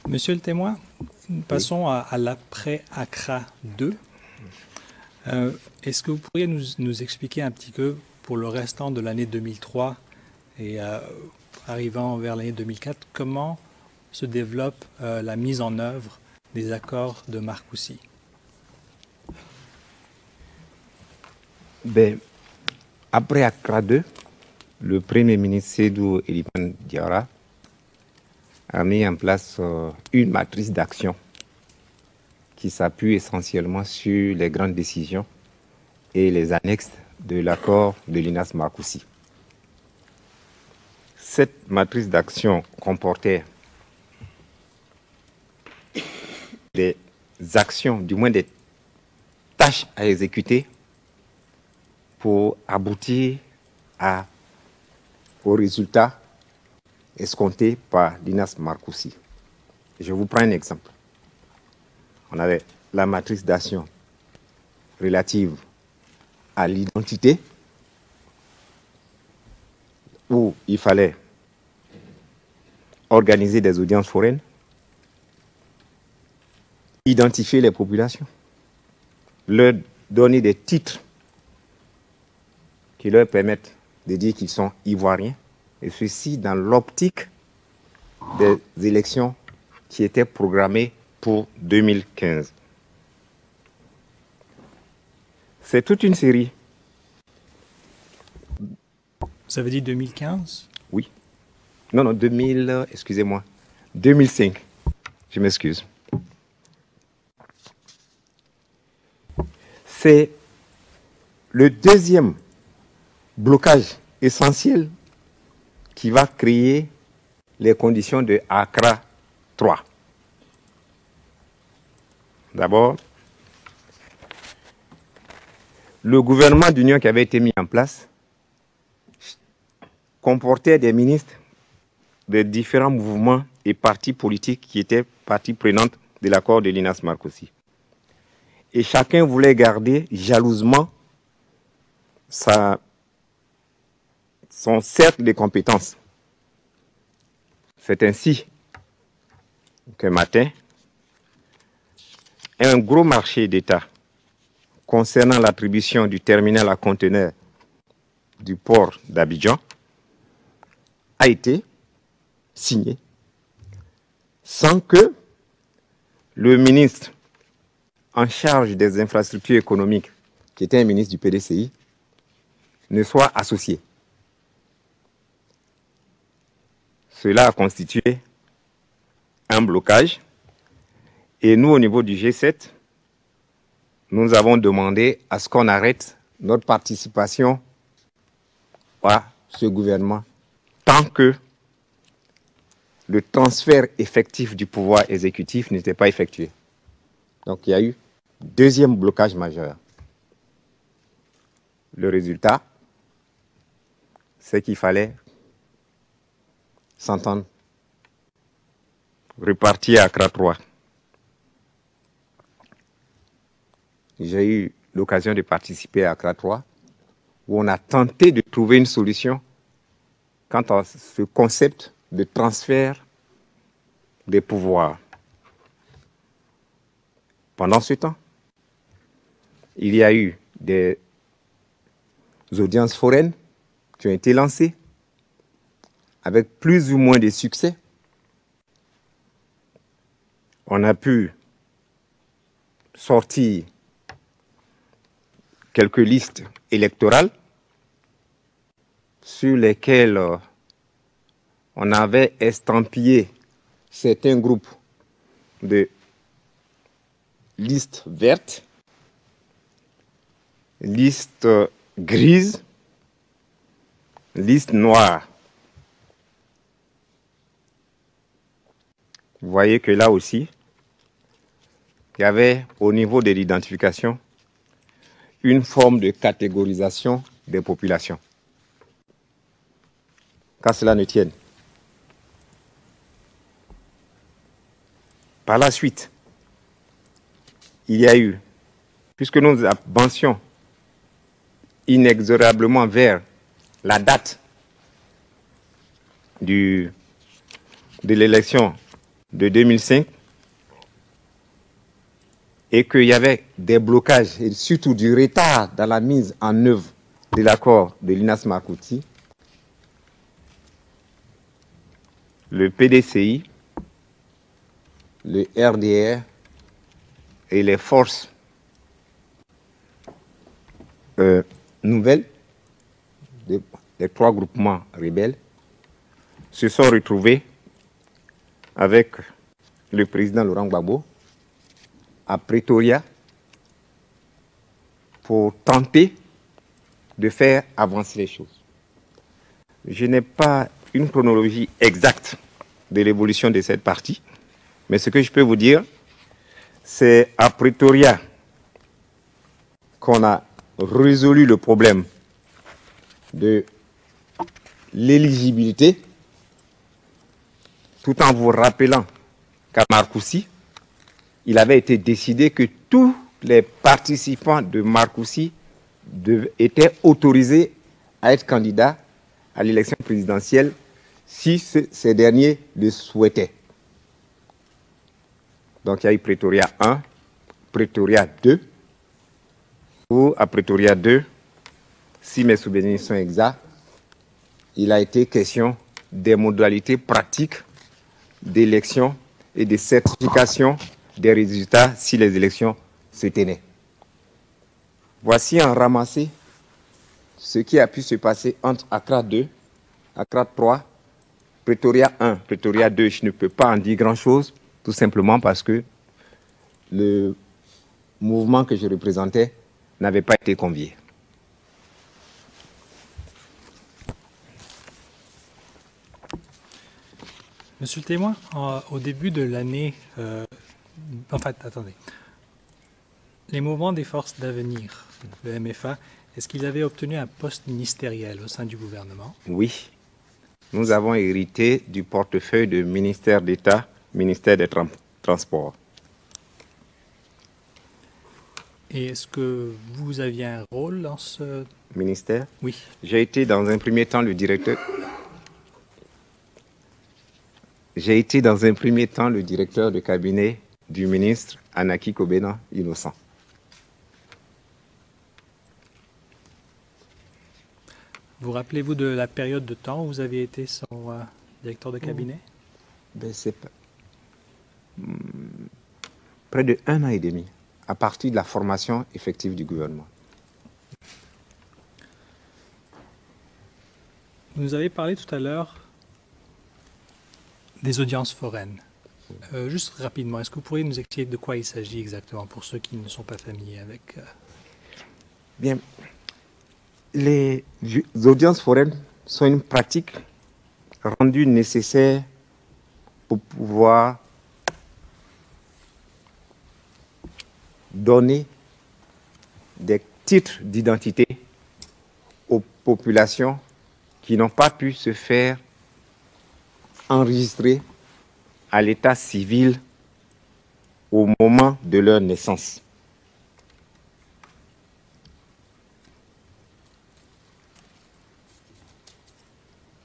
Monsieur le témoin, passons à l'après-Accra 2. Est-ce que vous pourriez nous expliquer un petit peu, pour le restant de l'année 2003 et arrivant vers l'année 2004, comment se développe la mise en œuvre des accords de Marcoussis? Ben, après Accra 2, le Premier ministre Sédou Eliman Diawara a mis en place une matrice d'action qui s'appuie essentiellement sur les grandes décisions et les annexes de l'accord de l'INAS Marcoussis. Cette matrice d'action comportait des actions, du moins des tâches à exécuter pour aboutir au résultat escompté par l'INAS Marcoussis. Je vous prends un exemple. On avait la matrice d'action relative à l'identité, où il fallait organiser des audiences foraines, identifier les populations, leur donner des titres qui leur permettent de dire qu'ils sont ivoiriens, et ceci dans l'optique des élections qui étaient programmées pour 2015. C'est toute une série. Vous avez dit 2015? Oui. Non, 2000, excusez-moi, 2005. Je m'excuse. C'est le deuxième blocage essentiel qui va créer les conditions de Accra 3. D'abord, le gouvernement d'union qui avait été mis en place comportait des ministres de différents mouvements et partis politiques qui étaient partie prenante de l'accord de Linas Marcoussi. Et chacun voulait garder jalousement son cercle de compétences. C'est ainsi qu'un matin, un gros marché d'État concernant l'attribution du terminal à conteneurs du port d'Abidjan a été signé sans que le ministre en charge des infrastructures économiques, qui était un ministre du PDCI, ne soit associé. Cela a constitué un blocage et nous, au niveau du G7, nous avons demandé à ce qu'on arrête notre participation à ce gouvernement tant que le transfert effectif du pouvoir exécutif n'était pas effectué. Donc il y a eu deuxième blocage majeur. Le résultat, c'est qu'il fallait s'entendre, repartir à Accra 3. J'ai eu l'occasion de participer à Accra 3, où on a tenté de trouver une solution quant à ce concept de transfert des pouvoirs. Pendant ce temps, il y a eu des audiences foraines qui ont été lancées avec plus ou moins de succès. On a pu sortir quelques listes électorales sur lesquelles on avait estampillé certains groupes de listes vertes, listes grises, listes noires. Vous voyez que là aussi, il y avait au niveau de l'identification une forme de catégorisation des populations. Qu'à cela ne tienne. Par la suite, il y a eu, puisque nous avancions inexorablement vers la date de l'élection de 2005, et qu'il y avait des blocages et surtout du retard dans la mise en œuvre de l'accord de Linas Marcoussi, le PDCI, le RDR et les forces nouvelles, les trois groupements rebelles, se sont retrouvés avec le président Laurent Gbagbo à Pretoria pour tenter de faire avancer les choses. Je n'ai pas une chronologie exacte de l'évolution de cette partie, mais ce que je peux vous dire, c'est à Pretoria qu'on a résolu le problème de l'éligibilité, tout en vous rappelant qu'à Marcoussi, il avait été décidé que tous les participants de Marcoussi étaient autorisés à être candidats à l'élection présidentielle si ces derniers le souhaitaient. Donc il y a eu Pretoria 1, Pretoria 2, où à Pretoria 2, si mes souvenirs sont exacts, il a été question des modalités pratiques d'élection et de certification des résultats si les élections se tenaient. Voici en ramassé ce qui a pu se passer entre Accra 2, Accra 3, Pretoria 1, Pretoria 2. Je ne peux pas en dire grand-chose, tout simplement parce que le mouvement que je représentais n'avait pas été convié. Monsieur le témoin, au début de l'année, en fait, attendez, les mouvements des forces d'avenir, le MFA, est-ce qu'ils avaient obtenu un poste ministériel au sein du gouvernement? Oui. Nous avons hérité du portefeuille du ministère d'État, ministère des Transports. Et est-ce que vous aviez un rôle dans ce ministère? Oui. J'ai été dans un premier temps le directeur. J'ai été dans un premier temps le directeur de cabinet du ministre Anaki Kobena Innocent. Vous rappelez-vous de la période de temps où vous aviez été son directeur de cabinet? C'est près de 1 an et demi, à partir de la formation effective du gouvernement. Vous nous avez parlé tout à l'heure des audiences foraines. Juste rapidement, est-ce que vous pourriez nous expliquer de quoi il s'agit exactement pour ceux qui ne sont pas familiers avec... Bien. Les audiences foraines sont une pratique rendue nécessaire pour pouvoir donner des titres d'identité aux populations qui n'ont pas pu se faire enregistrer à l'état civil au moment de leur naissance.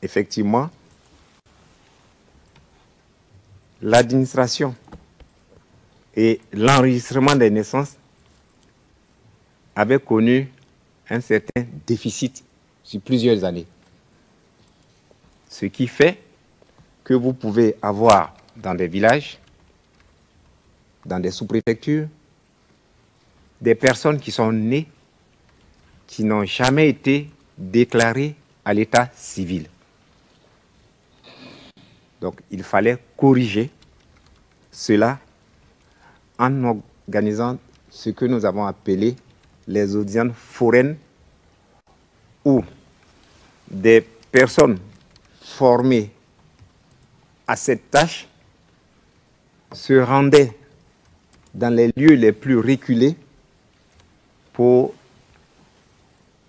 Effectivement, l'administration et l'enregistrement des naissances avaient connu un certain déficit sur plusieurs années. Ce qui fait que vous pouvez avoir dans des villages, dans des sous-préfectures, des personnes qui sont nées, qui n'ont jamais été déclarées à l'état civil. Donc, il fallait corriger cela en organisant ce que nous avons appelé les audiences foraines, où des personnes formées à cette tâche se rendaient dans les lieux les plus reculés pour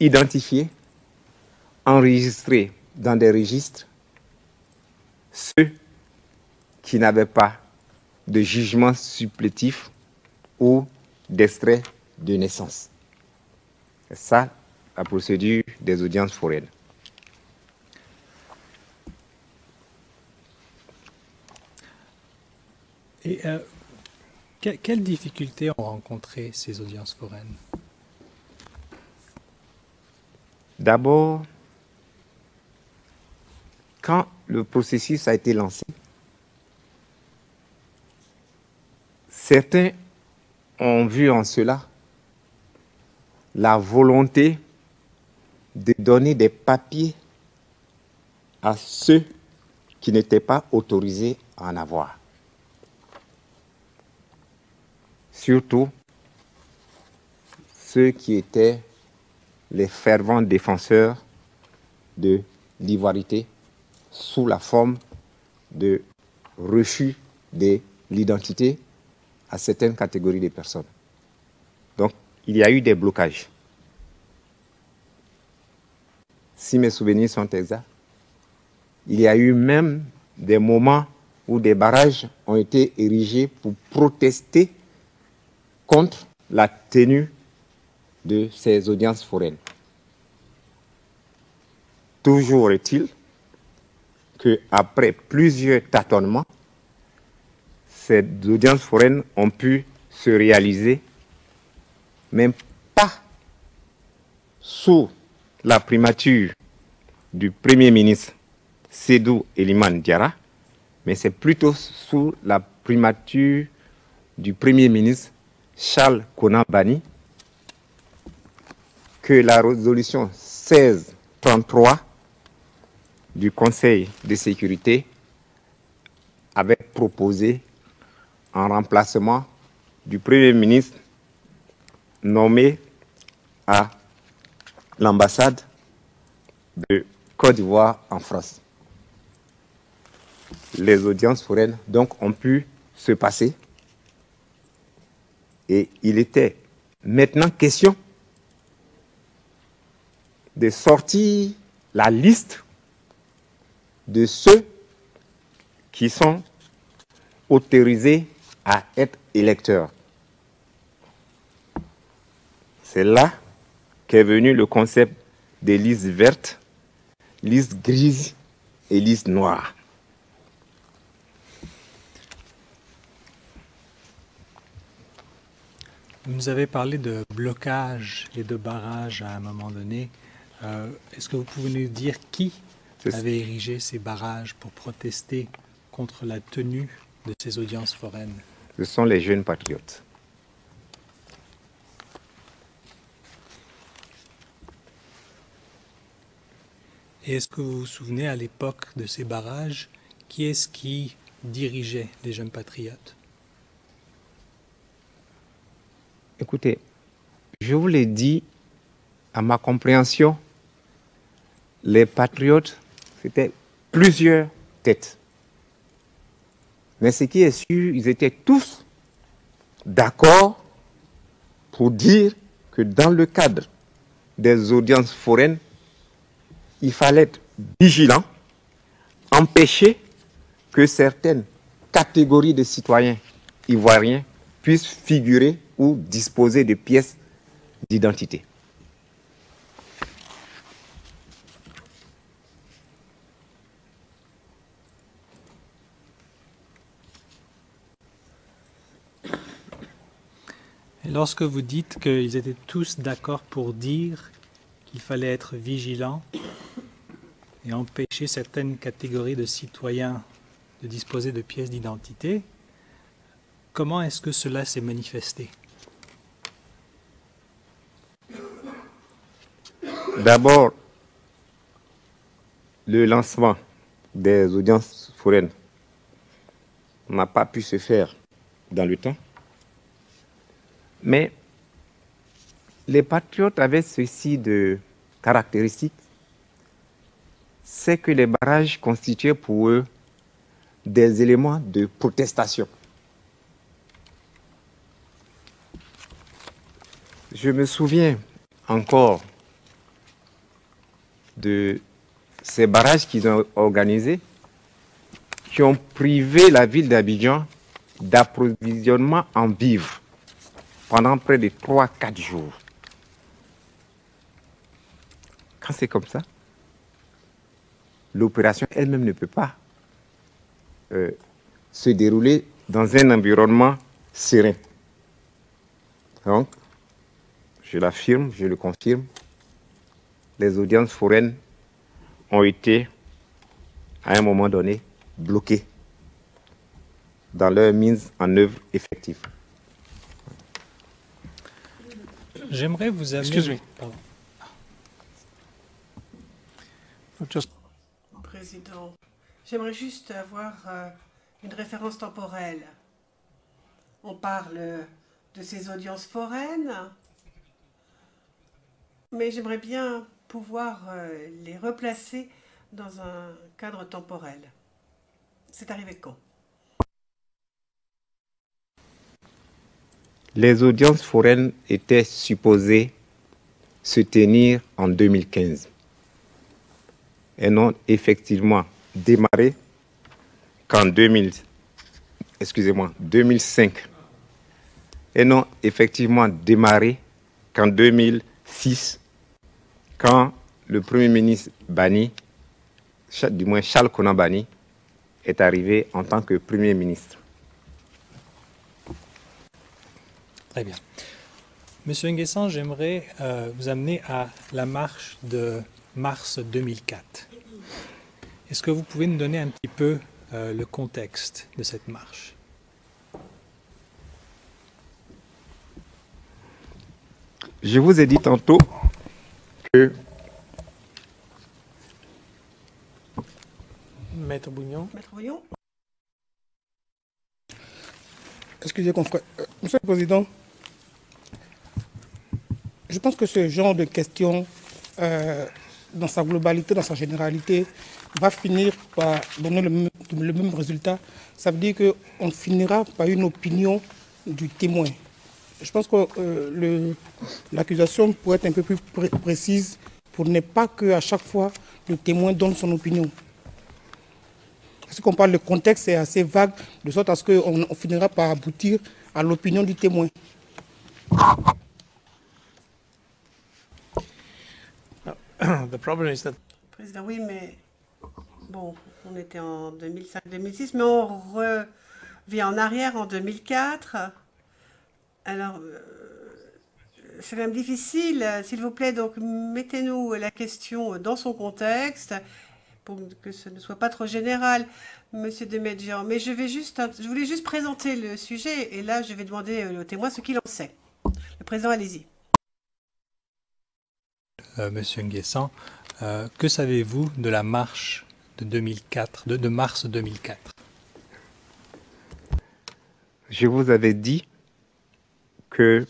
identifier, enregistrer dans des registres ceux qui n'avaient pas de jugement supplétif ou d'extrait de naissance. C'est ça la procédure des audiences foraines. Et quelles difficultés ont rencontré ces audiences foraines? D'abord, quand le processus a été lancé, certains ont vu en cela la volonté de donner des papiers à ceux qui n'étaient pas autorisés à en avoir. Surtout ceux qui étaient les fervents défenseurs de l'ivoirité sous la forme de refus de l'identité à certaines catégories de personnes. Donc, il y a eu des blocages. Si mes souvenirs sont exacts, il y a eu même des moments où des barrages ont été érigés pour protester contre la tenue de ces audiences foraines. Toujours est-il qu'après plusieurs tâtonnements, ces audiences foraines ont pu se réaliser, même pas sous la primature du Premier ministre Sédou Eliman Diarra, mais c'est plutôt sous la primature du Premier ministre Charles Konan Banny que la résolution 1633 du Conseil de sécurité avait proposé en remplacement du Premier ministre nommé à l'ambassade de Côte d'Ivoire en France. Les audiences foraines donc ont pu se passer et il était maintenant question de sortir la liste de ceux qui sont autorisés à être électeurs. C'est là qu'est venu le concept des listes vertes, listes grises et listes noires. Vous nous avez parlé de blocage et de barrage à un moment donné. Est-ce que vous pouvez nous dire qui avait érigé ces barrages pour protester contre la tenue de ces audiences foraines? Ce sont les jeunes patriotes. Et est-ce que vous vous souvenez à l'époque de ces barrages, qui est-ce qui dirigeait les jeunes patriotes? Écoutez, je vous l'ai dit, à ma compréhension, les patriotes, c'était plusieurs têtes. Mais ce qui est sûr, ils étaient tous d'accord pour dire que dans le cadre des audiences foraines, il fallait être vigilant, empêcher que certaines catégories de citoyens ivoiriens puissent figurer ou disposer de pièces d'identité. Et lorsque vous dites qu'ils étaient tous d'accord pour dire qu'il fallait être vigilant et empêcher certaines catégories de citoyens de disposer de pièces d'identité, comment est-ce que cela s'est manifesté? D'abord, le lancement des audiences foraines n'a pas pu se faire dans le temps. Mais les patriotes avaient ceci de caractéristique, c'est que les barrages constituaient pour eux des éléments de protestation. Je me souviens encore de ces barrages qu'ils ont organisés, qui ont privé la ville d'Abidjan d'approvisionnement en vivres pendant près de 3-4 jours. Quand c'est comme ça, l'opération elle-même ne peut pas se dérouler dans un environnement serein. Donc, je l'affirme, je le confirme, les audiences foraines ont été, à un moment donné, bloquées dans leur mise en œuvre effective. J'aimerais vous amener... Excuse me. Pardon. Président, j'aimerais juste avoir une référence temporelle. On parle de ces audiences foraines, mais j'aimerais bien pouvoir les replacer dans un cadre temporel. C'est arrivé quand? Les audiences foraines étaient supposées se tenir en 2015. Elles n'ont effectivement démarré qu'en 2005. Elles n'ont effectivement démarré qu'en 2006, quand le Premier ministre Banny, du moins Charles Konan Banny, est arrivé en tant que Premier ministre. Très bien. Monsieur Nguessan, j'aimerais vous amener à la marche de mars 2004. Est-ce que vous pouvez nous donner un petit peu le contexte de cette marche? Je vous ai dit tantôt que Maître Bougnon. Maître Bouillon. Excusez, confrère. Monsieur le Président, je pense que ce genre de questions, dans sa globalité, dans sa généralité, va finir par donner le même résultat. Ça veut dire qu'on finira par une opinion du témoin. Je pense que l'accusation pourrait être un peu plus précise pour ne pas qu'à chaque fois, le témoin donne son opinion. Parce qu'on parle de contexte, c'est assez vague, de sorte à ce qu'on finira par aboutir à l'opinion du témoin. The problem is that Président, oui, mais bon, on était en 2005-2006, mais on revient en arrière en 2004. Alors, c'est quand même difficile. S'il vous plaît, donc mettez-nous la question dans son contexte pour que ce ne soit pas trop général, Monsieur Deméjian. Mais je voulais juste présenter le sujet et là, je vais demander au témoin ce qu'il en sait. Le président, allez-y. Monsieur Nguessan, que savez-vous de la marche de 2004, de mars 2004? je vous avais dit que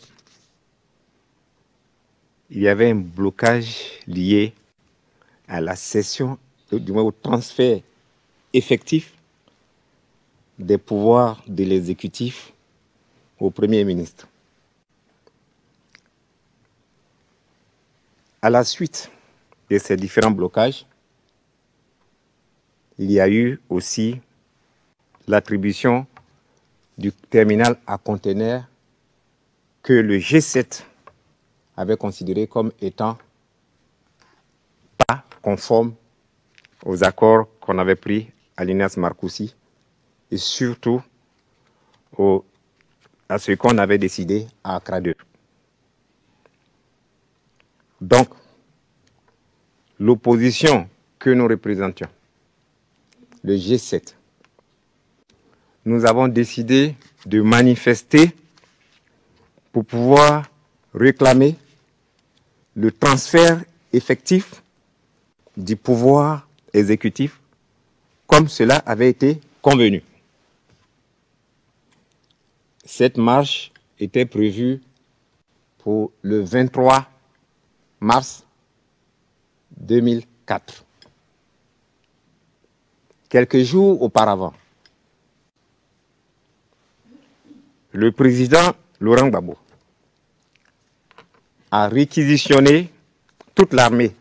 il y avait un blocage lié à la cession, du moins au transfert effectif des pouvoirs de l'exécutif au Premier ministre. À la suite de ces différents blocages, il y a eu aussi l'attribution du terminal à conteneurs que le G7 avait considéré comme étant pas conforme aux accords qu'on avait pris à l'INAS Marcoussis et surtout à ce qu'on avait décidé à Accra 2. Donc, l'opposition que nous représentions, le G7, nous avons décidé de manifester pour pouvoir réclamer le transfert effectif du pouvoir exécutif comme cela avait été convenu. Cette marche était prévue pour le 23 mars 2004. Quelques jours auparavant, le président Laurent Gbagbo a réquisitionné toute l'armée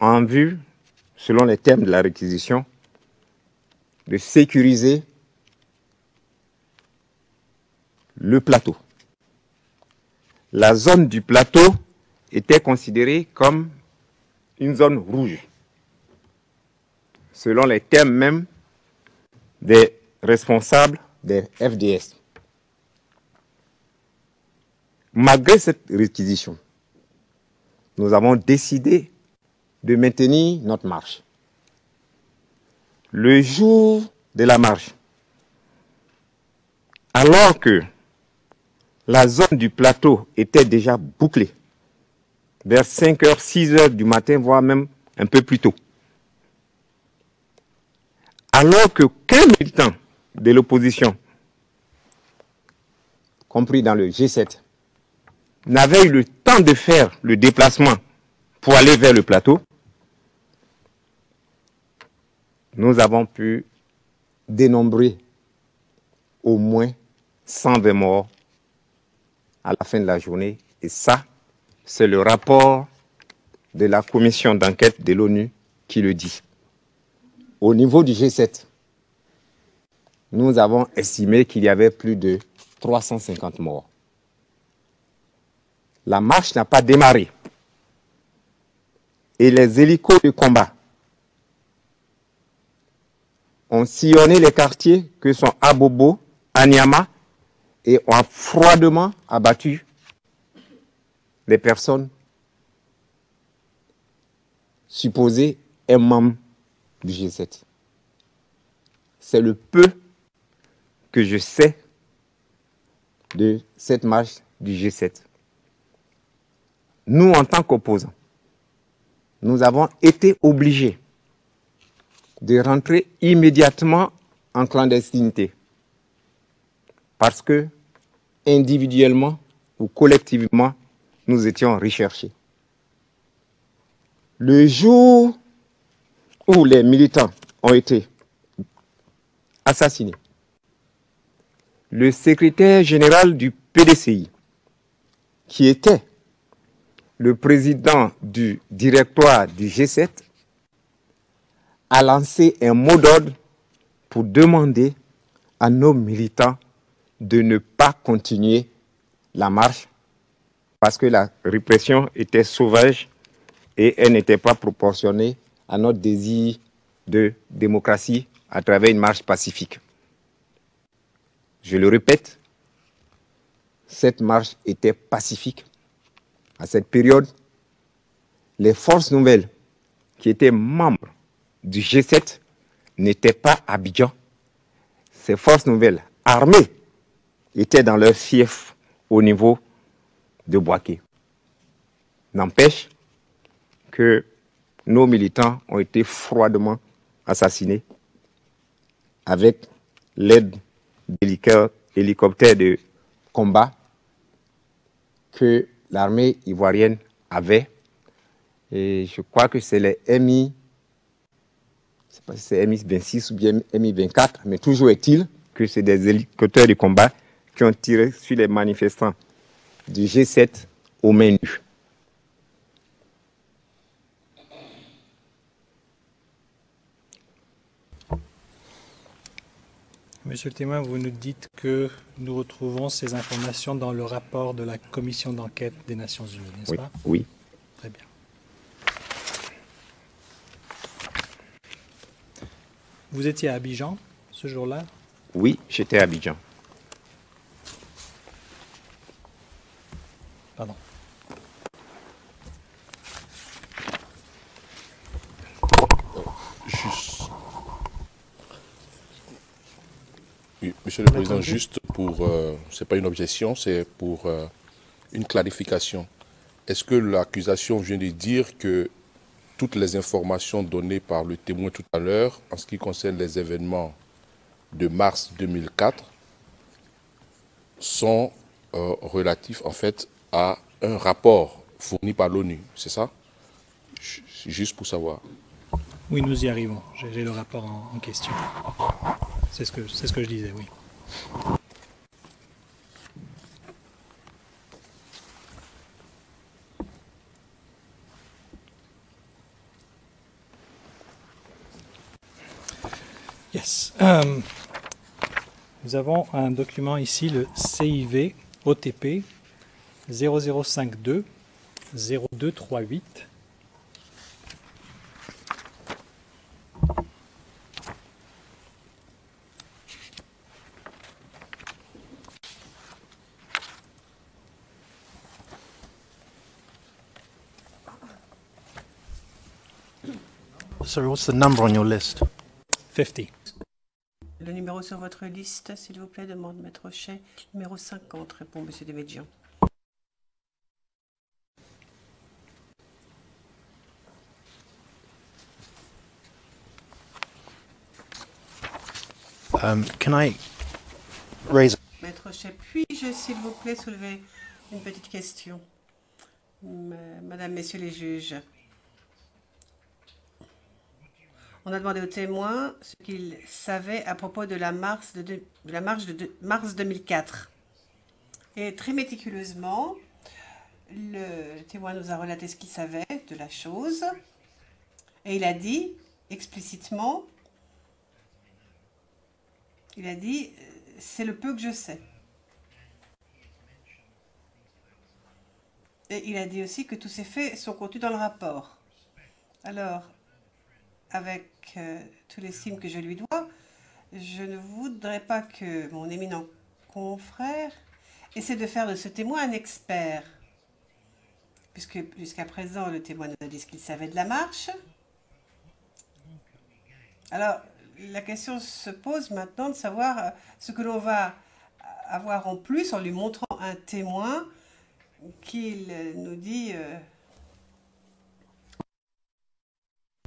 en vue, selon les termes de la réquisition, de sécuriser le plateau. La zone du plateau était considérée comme une zone rouge, selon les termes même des responsables des FDS. Malgré cette réquisition, nous avons décidé de maintenir notre marche. Le jour de la marche, alors que la zone du plateau était déjà bouclée, vers 5h, 6h du matin, voire même un peu plus tôt, alors que 15 militants de l'opposition, compris dans le G7, n'avaient eu le temps de faire le déplacement pour aller vers le plateau, nous avons pu dénombrer au moins 120 morts à la fin de la journée. Et ça, c'est le rapport de la commission d'enquête de l'ONU qui le dit. Au niveau du G7, nous avons estimé qu'il y avait plus de 350 morts. La marche n'a pas démarré. Et les hélicos de combat ont sillonné les quartiers que sont Abobo, Anyama, et ont froidement abattu les personnes supposé est membre du G7. C'est le peu que je sais de cette marche du G7. Nous, en tant qu'opposants, nous avons été obligés de rentrer immédiatement en clandestinité parce que, individuellement ou collectivement, nous étions recherchés. Le jour où les militants ont été assassinés, le secrétaire général du PDCI, qui était le président du directoire du G7, a lancé un mot d'ordre pour demander à nos militants de ne pas continuer la marche parce que la répression était sauvage et elle n'était pas proportionnée à notre désir de démocratie à travers une marche pacifique. Je le répète, cette marche était pacifique. À cette période, les forces nouvelles qui étaient membres du G7 n'étaient pas à Abidjan. Ces forces nouvelles armées étaient dans leur fief au niveau de Bouaké. N'empêche que nos militants ont été froidement assassinés avec l'aide d'hélicoptères de combat que l'armée ivoirienne avait. Et je crois que c'est les MI, je ne sais pas si c'est MI 26 ou bien MI 24, mais toujours est-il que c'est des hélicoptères de combat qui ont tiré sur les manifestants du G7 aux mains nues. Monsieur le témoin, vous nous dites que nous retrouvons ces informations dans le rapport de la commission d'enquête des Nations Unies, n'est-ce pas? Oui. Très bien. Vous étiez à Abidjan ce jour-là? Oui, j'étais à Abidjan. Pardon. Juste. Oui, Monsieur le Président, juste pour, c'est pas une objection, c'est pour une clarification. Est-ce que l'accusation vient de dire que toutes les informations données par le témoin tout à l'heure, en ce qui concerne les événements de mars 2004, sont relatifs en fait à un rapport fourni par l'ONU, c'est ça? Juste pour savoir. Oui, nous y arrivons. J'ai le rapport en question. C'est ce que je disais, oui. Yes. Nous avons un document ici, le CIV OTP 0052 0238. Sorry, what's the number on your list? 50. Le numéro sur votre liste, s'il vous plaît, demande Maître Rochet. Numéro 50, répond Monsieur Devedjian. Can I raise... Maître Rochet, puis-je, s'il vous plaît, soulever une petite question? Madame, Messieurs les juges, on a demandé aux témoins ce qu'ils savaient à propos de la marche de mars 2004. Et très méticuleusement, le témoin nous a relaté ce qu'il savait de la chose. Et il a dit explicitement, c'est le peu que je sais. Et il a dit aussi que tous ces faits sont contenus dans le rapport. Alors, avec tous les signes que je lui dois, je ne voudrais pas que mon éminent confrère essaie de faire de ce témoin un expert, puisque jusqu'à présent, le témoin nous a dit ce qu'il savait de la marche. Alors, la question se pose maintenant de savoir ce que l'on va avoir en plus en lui montrant un témoin qu'il nous dit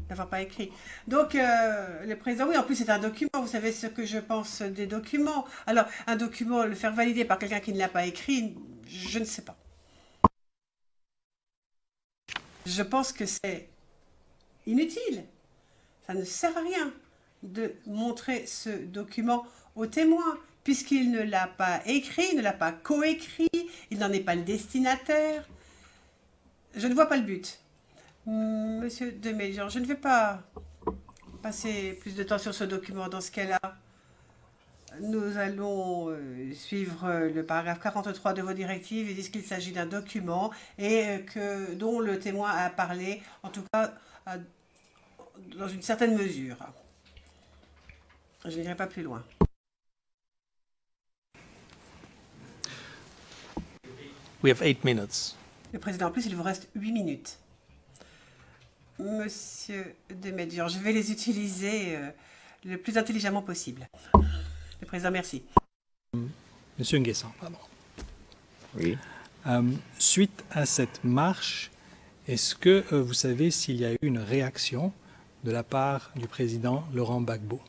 n'avoir pas écrit. Donc, le président, oui, en plus c'est un document, vous savez ce que je pense des documents. Alors, un document, le faire valider par quelqu'un qui ne l'a pas écrit, je ne sais pas. Je pense que c'est inutile. Ça ne sert à rien de montrer ce document au témoin, puisqu'il ne l'a pas écrit, ne l'a pas coécrit, il n'en est pas le destinataire. Je ne vois pas le but. Monsieur Demélian, je ne vais pas passer plus de temps sur ce document. Dans ce cas-là, nous allons suivre le paragraphe 43 de vos directives. Ils disent qu'il s'agit d'un document et dont le témoin a parlé, en tout cas dans une certaine mesure. Je n'irai pas plus loin. We have 8 minutes. Le président, en plus, il vous reste 8 minutes. Monsieur Demédian, je vais les utiliser le plus intelligemment possible. Le président, merci. Monsieur Nguessan, pardon. Oui. Suite à cette marche, est-ce que vous savez s'il y a eu une réaction de la part du président Laurent Gbagbo?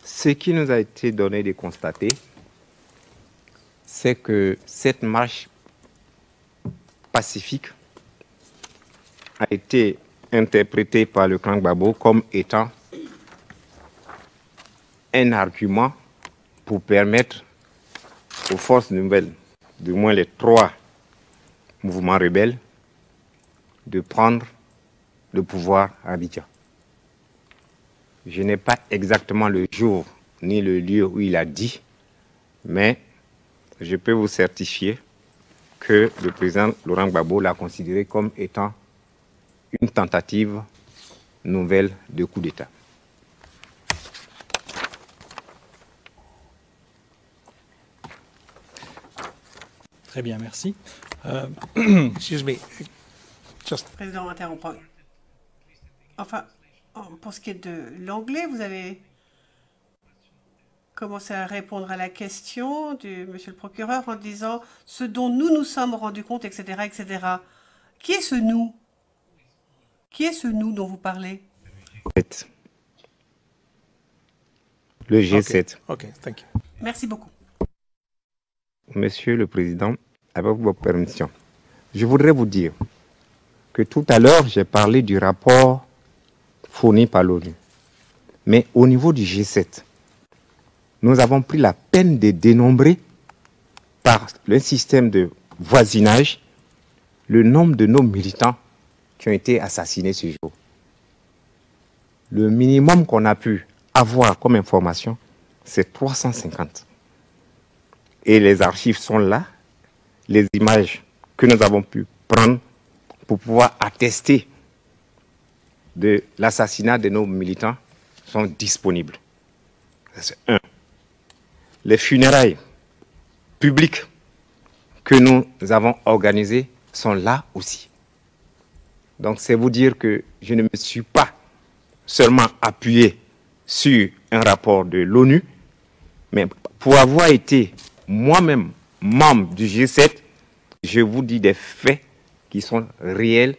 Ce qui nous a été donné de constater, c'est que cette marche pacifique a été interprétée par le clan Gbagbo comme étant un argument pour permettre aux forces nouvelles, du moins les 3 mouvements rebelles, de prendre le pouvoir à Abidjan. Je n'ai pas exactement le jour ni le lieu où il a dit, mais je peux vous certifier que le président Laurent Gbagbo l'a considéré comme étant une tentative nouvelle de coup d'État. Très bien, merci. Excuse me. Just... Président interrompt. Enfin, pour ce qui est de l'anglais, vous avez commencé à répondre à la question du monsieur le procureur en disant ce dont nous nous sommes rendus compte, etc., etc. Qui est ce nous? Qui est ce nous dont vous parlez? Le G7. Ok, thank you. Merci beaucoup. Monsieur le Président, avec votre permission, je voudrais vous dire que tout à l'heure, j'ai parlé du rapport fourni par l'ONU. Mais au niveau du G7, nous avons pris la peine de dénombrer par le système de voisinage le nombre de nos militants qui ont été assassinés ce jour. Le minimum qu'on a pu avoir comme information, c'est 350. Et les archives sont là, les images que nous avons pu prendre pour pouvoir attester de l'assassinat de nos militants sont disponibles. C'est un. Les funérailles publiques que nous avons organisées sont là aussi. Donc c'est vous dire que je ne me suis pas seulement appuyé sur un rapport de l'ONU, mais pour avoir été moi-même membre du G7, je vous dis des faits qui sont réels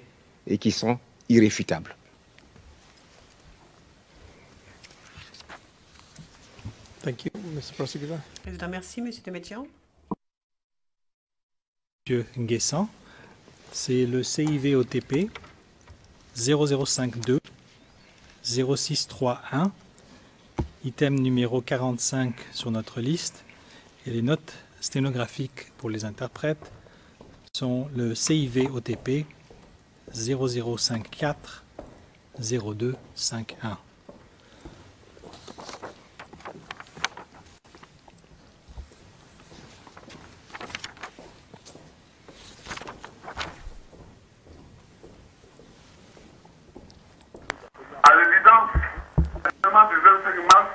et qui sont irréfutables. Thank you, Mr. Prosecutor. Président, merci, monsieur Demédian. Monsieur Nguessan, c'est le CIV-OTP 0052 0631, item numéro 45 sur notre liste. Et les notes sténographiques pour les interprètes sont le CIV-OTP 0054 0251. À l'évidence, l'événement du 25 mars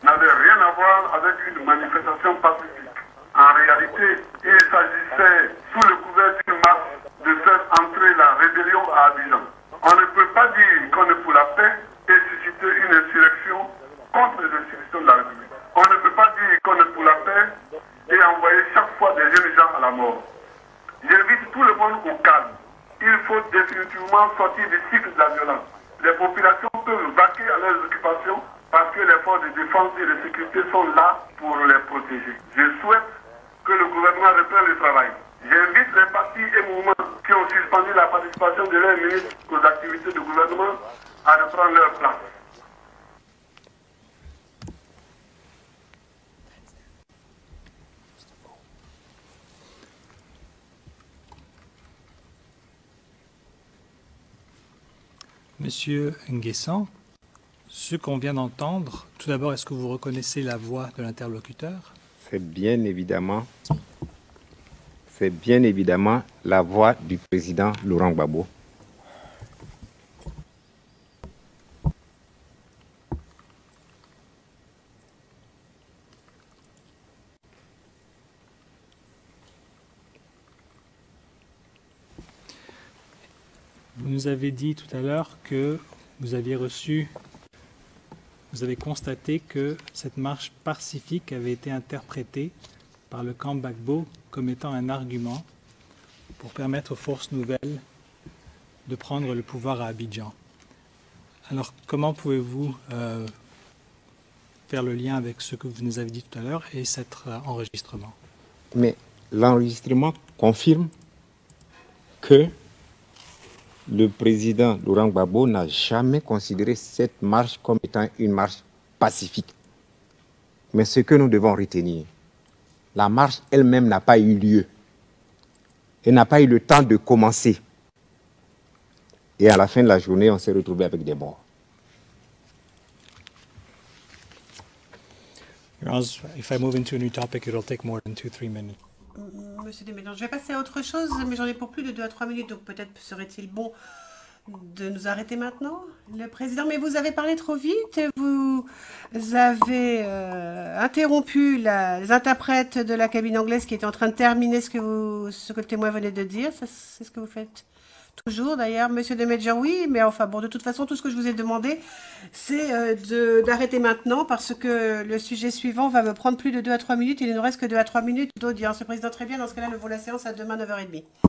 n'avait rien à voir avec avec une manifestation pacifique. En réalité, il s'agissait, sous le couvert d'une marche, de faire entrer la rébellion à Abidjan. On ne peut pas dire qu'on est pour la paix et susciter une insurrection contre les institutions de la République. On ne peut pas dire qu'on est pour la paix et envoyer chaque fois des jeunes gens à la mort. J'invite tout le monde au calme. Il faut définitivement sortir du cycle de la violence. Les populations peuvent vaquer à leurs occupations parce que les forces de défense et de sécurité sont là pour les protéger. Je souhaite que le gouvernement reprenne le travail. J'invite les partis et mouvements qui ont suspendu la participation de leurs ministres aux activités du gouvernement à reprendre leur place. Monsieur Nguessan, ce qu'on vient d'entendre, tout d'abord, est-ce que vous reconnaissez la voix de l'interlocuteur? C'est bien évidemment la voix du président Laurent Gbagbo. Vous nous avez dit tout à l'heure que vous avez constaté que cette marche pacifique avait été interprétée par le camp Gbagbo comme étant un argument pour permettre aux forces nouvelles de prendre le pouvoir à Abidjan. Alors, comment pouvez-vous faire le lien avec ce que vous nous avez dit tout à l'heure et cet enregistrement? Mais l'enregistrement confirme que le président Laurent Gbagbo n'a jamais considéré cette marche comme étant une marche pacifique. Mais ce que nous devons retenir, la marche elle-même n'a pas eu lieu. Elle n'a pas eu le temps de commencer. Et à la fin de la journée, on s'est retrouvé avec des morts. If I move into a new topic, it'll take more than 2-3 minutes. Monsieur Desménage, je vais passer à autre chose, mais j'en ai pour plus de 2 à 3 minutes, donc peut-être serait-il bon de nous arrêter maintenant. Le président, mais vous avez parlé trop vite, vous avez interrompu les interprètes de la cabine anglaise qui étaient en train de terminer ce que le témoin venait de dire. C'est ce que vous faites toujours d'ailleurs, monsieur Desménage, oui, mais enfin bon, de toute façon, tout ce que je vous ai demandé, c'est d'arrêter maintenant parce que le sujet suivant va me prendre plus de 2 à 3 minutes. Il ne nous reste que 2 à 3 minutes d'audience. Le président, très bien, dans ce cas-là, le vote la séance à demain 9h30.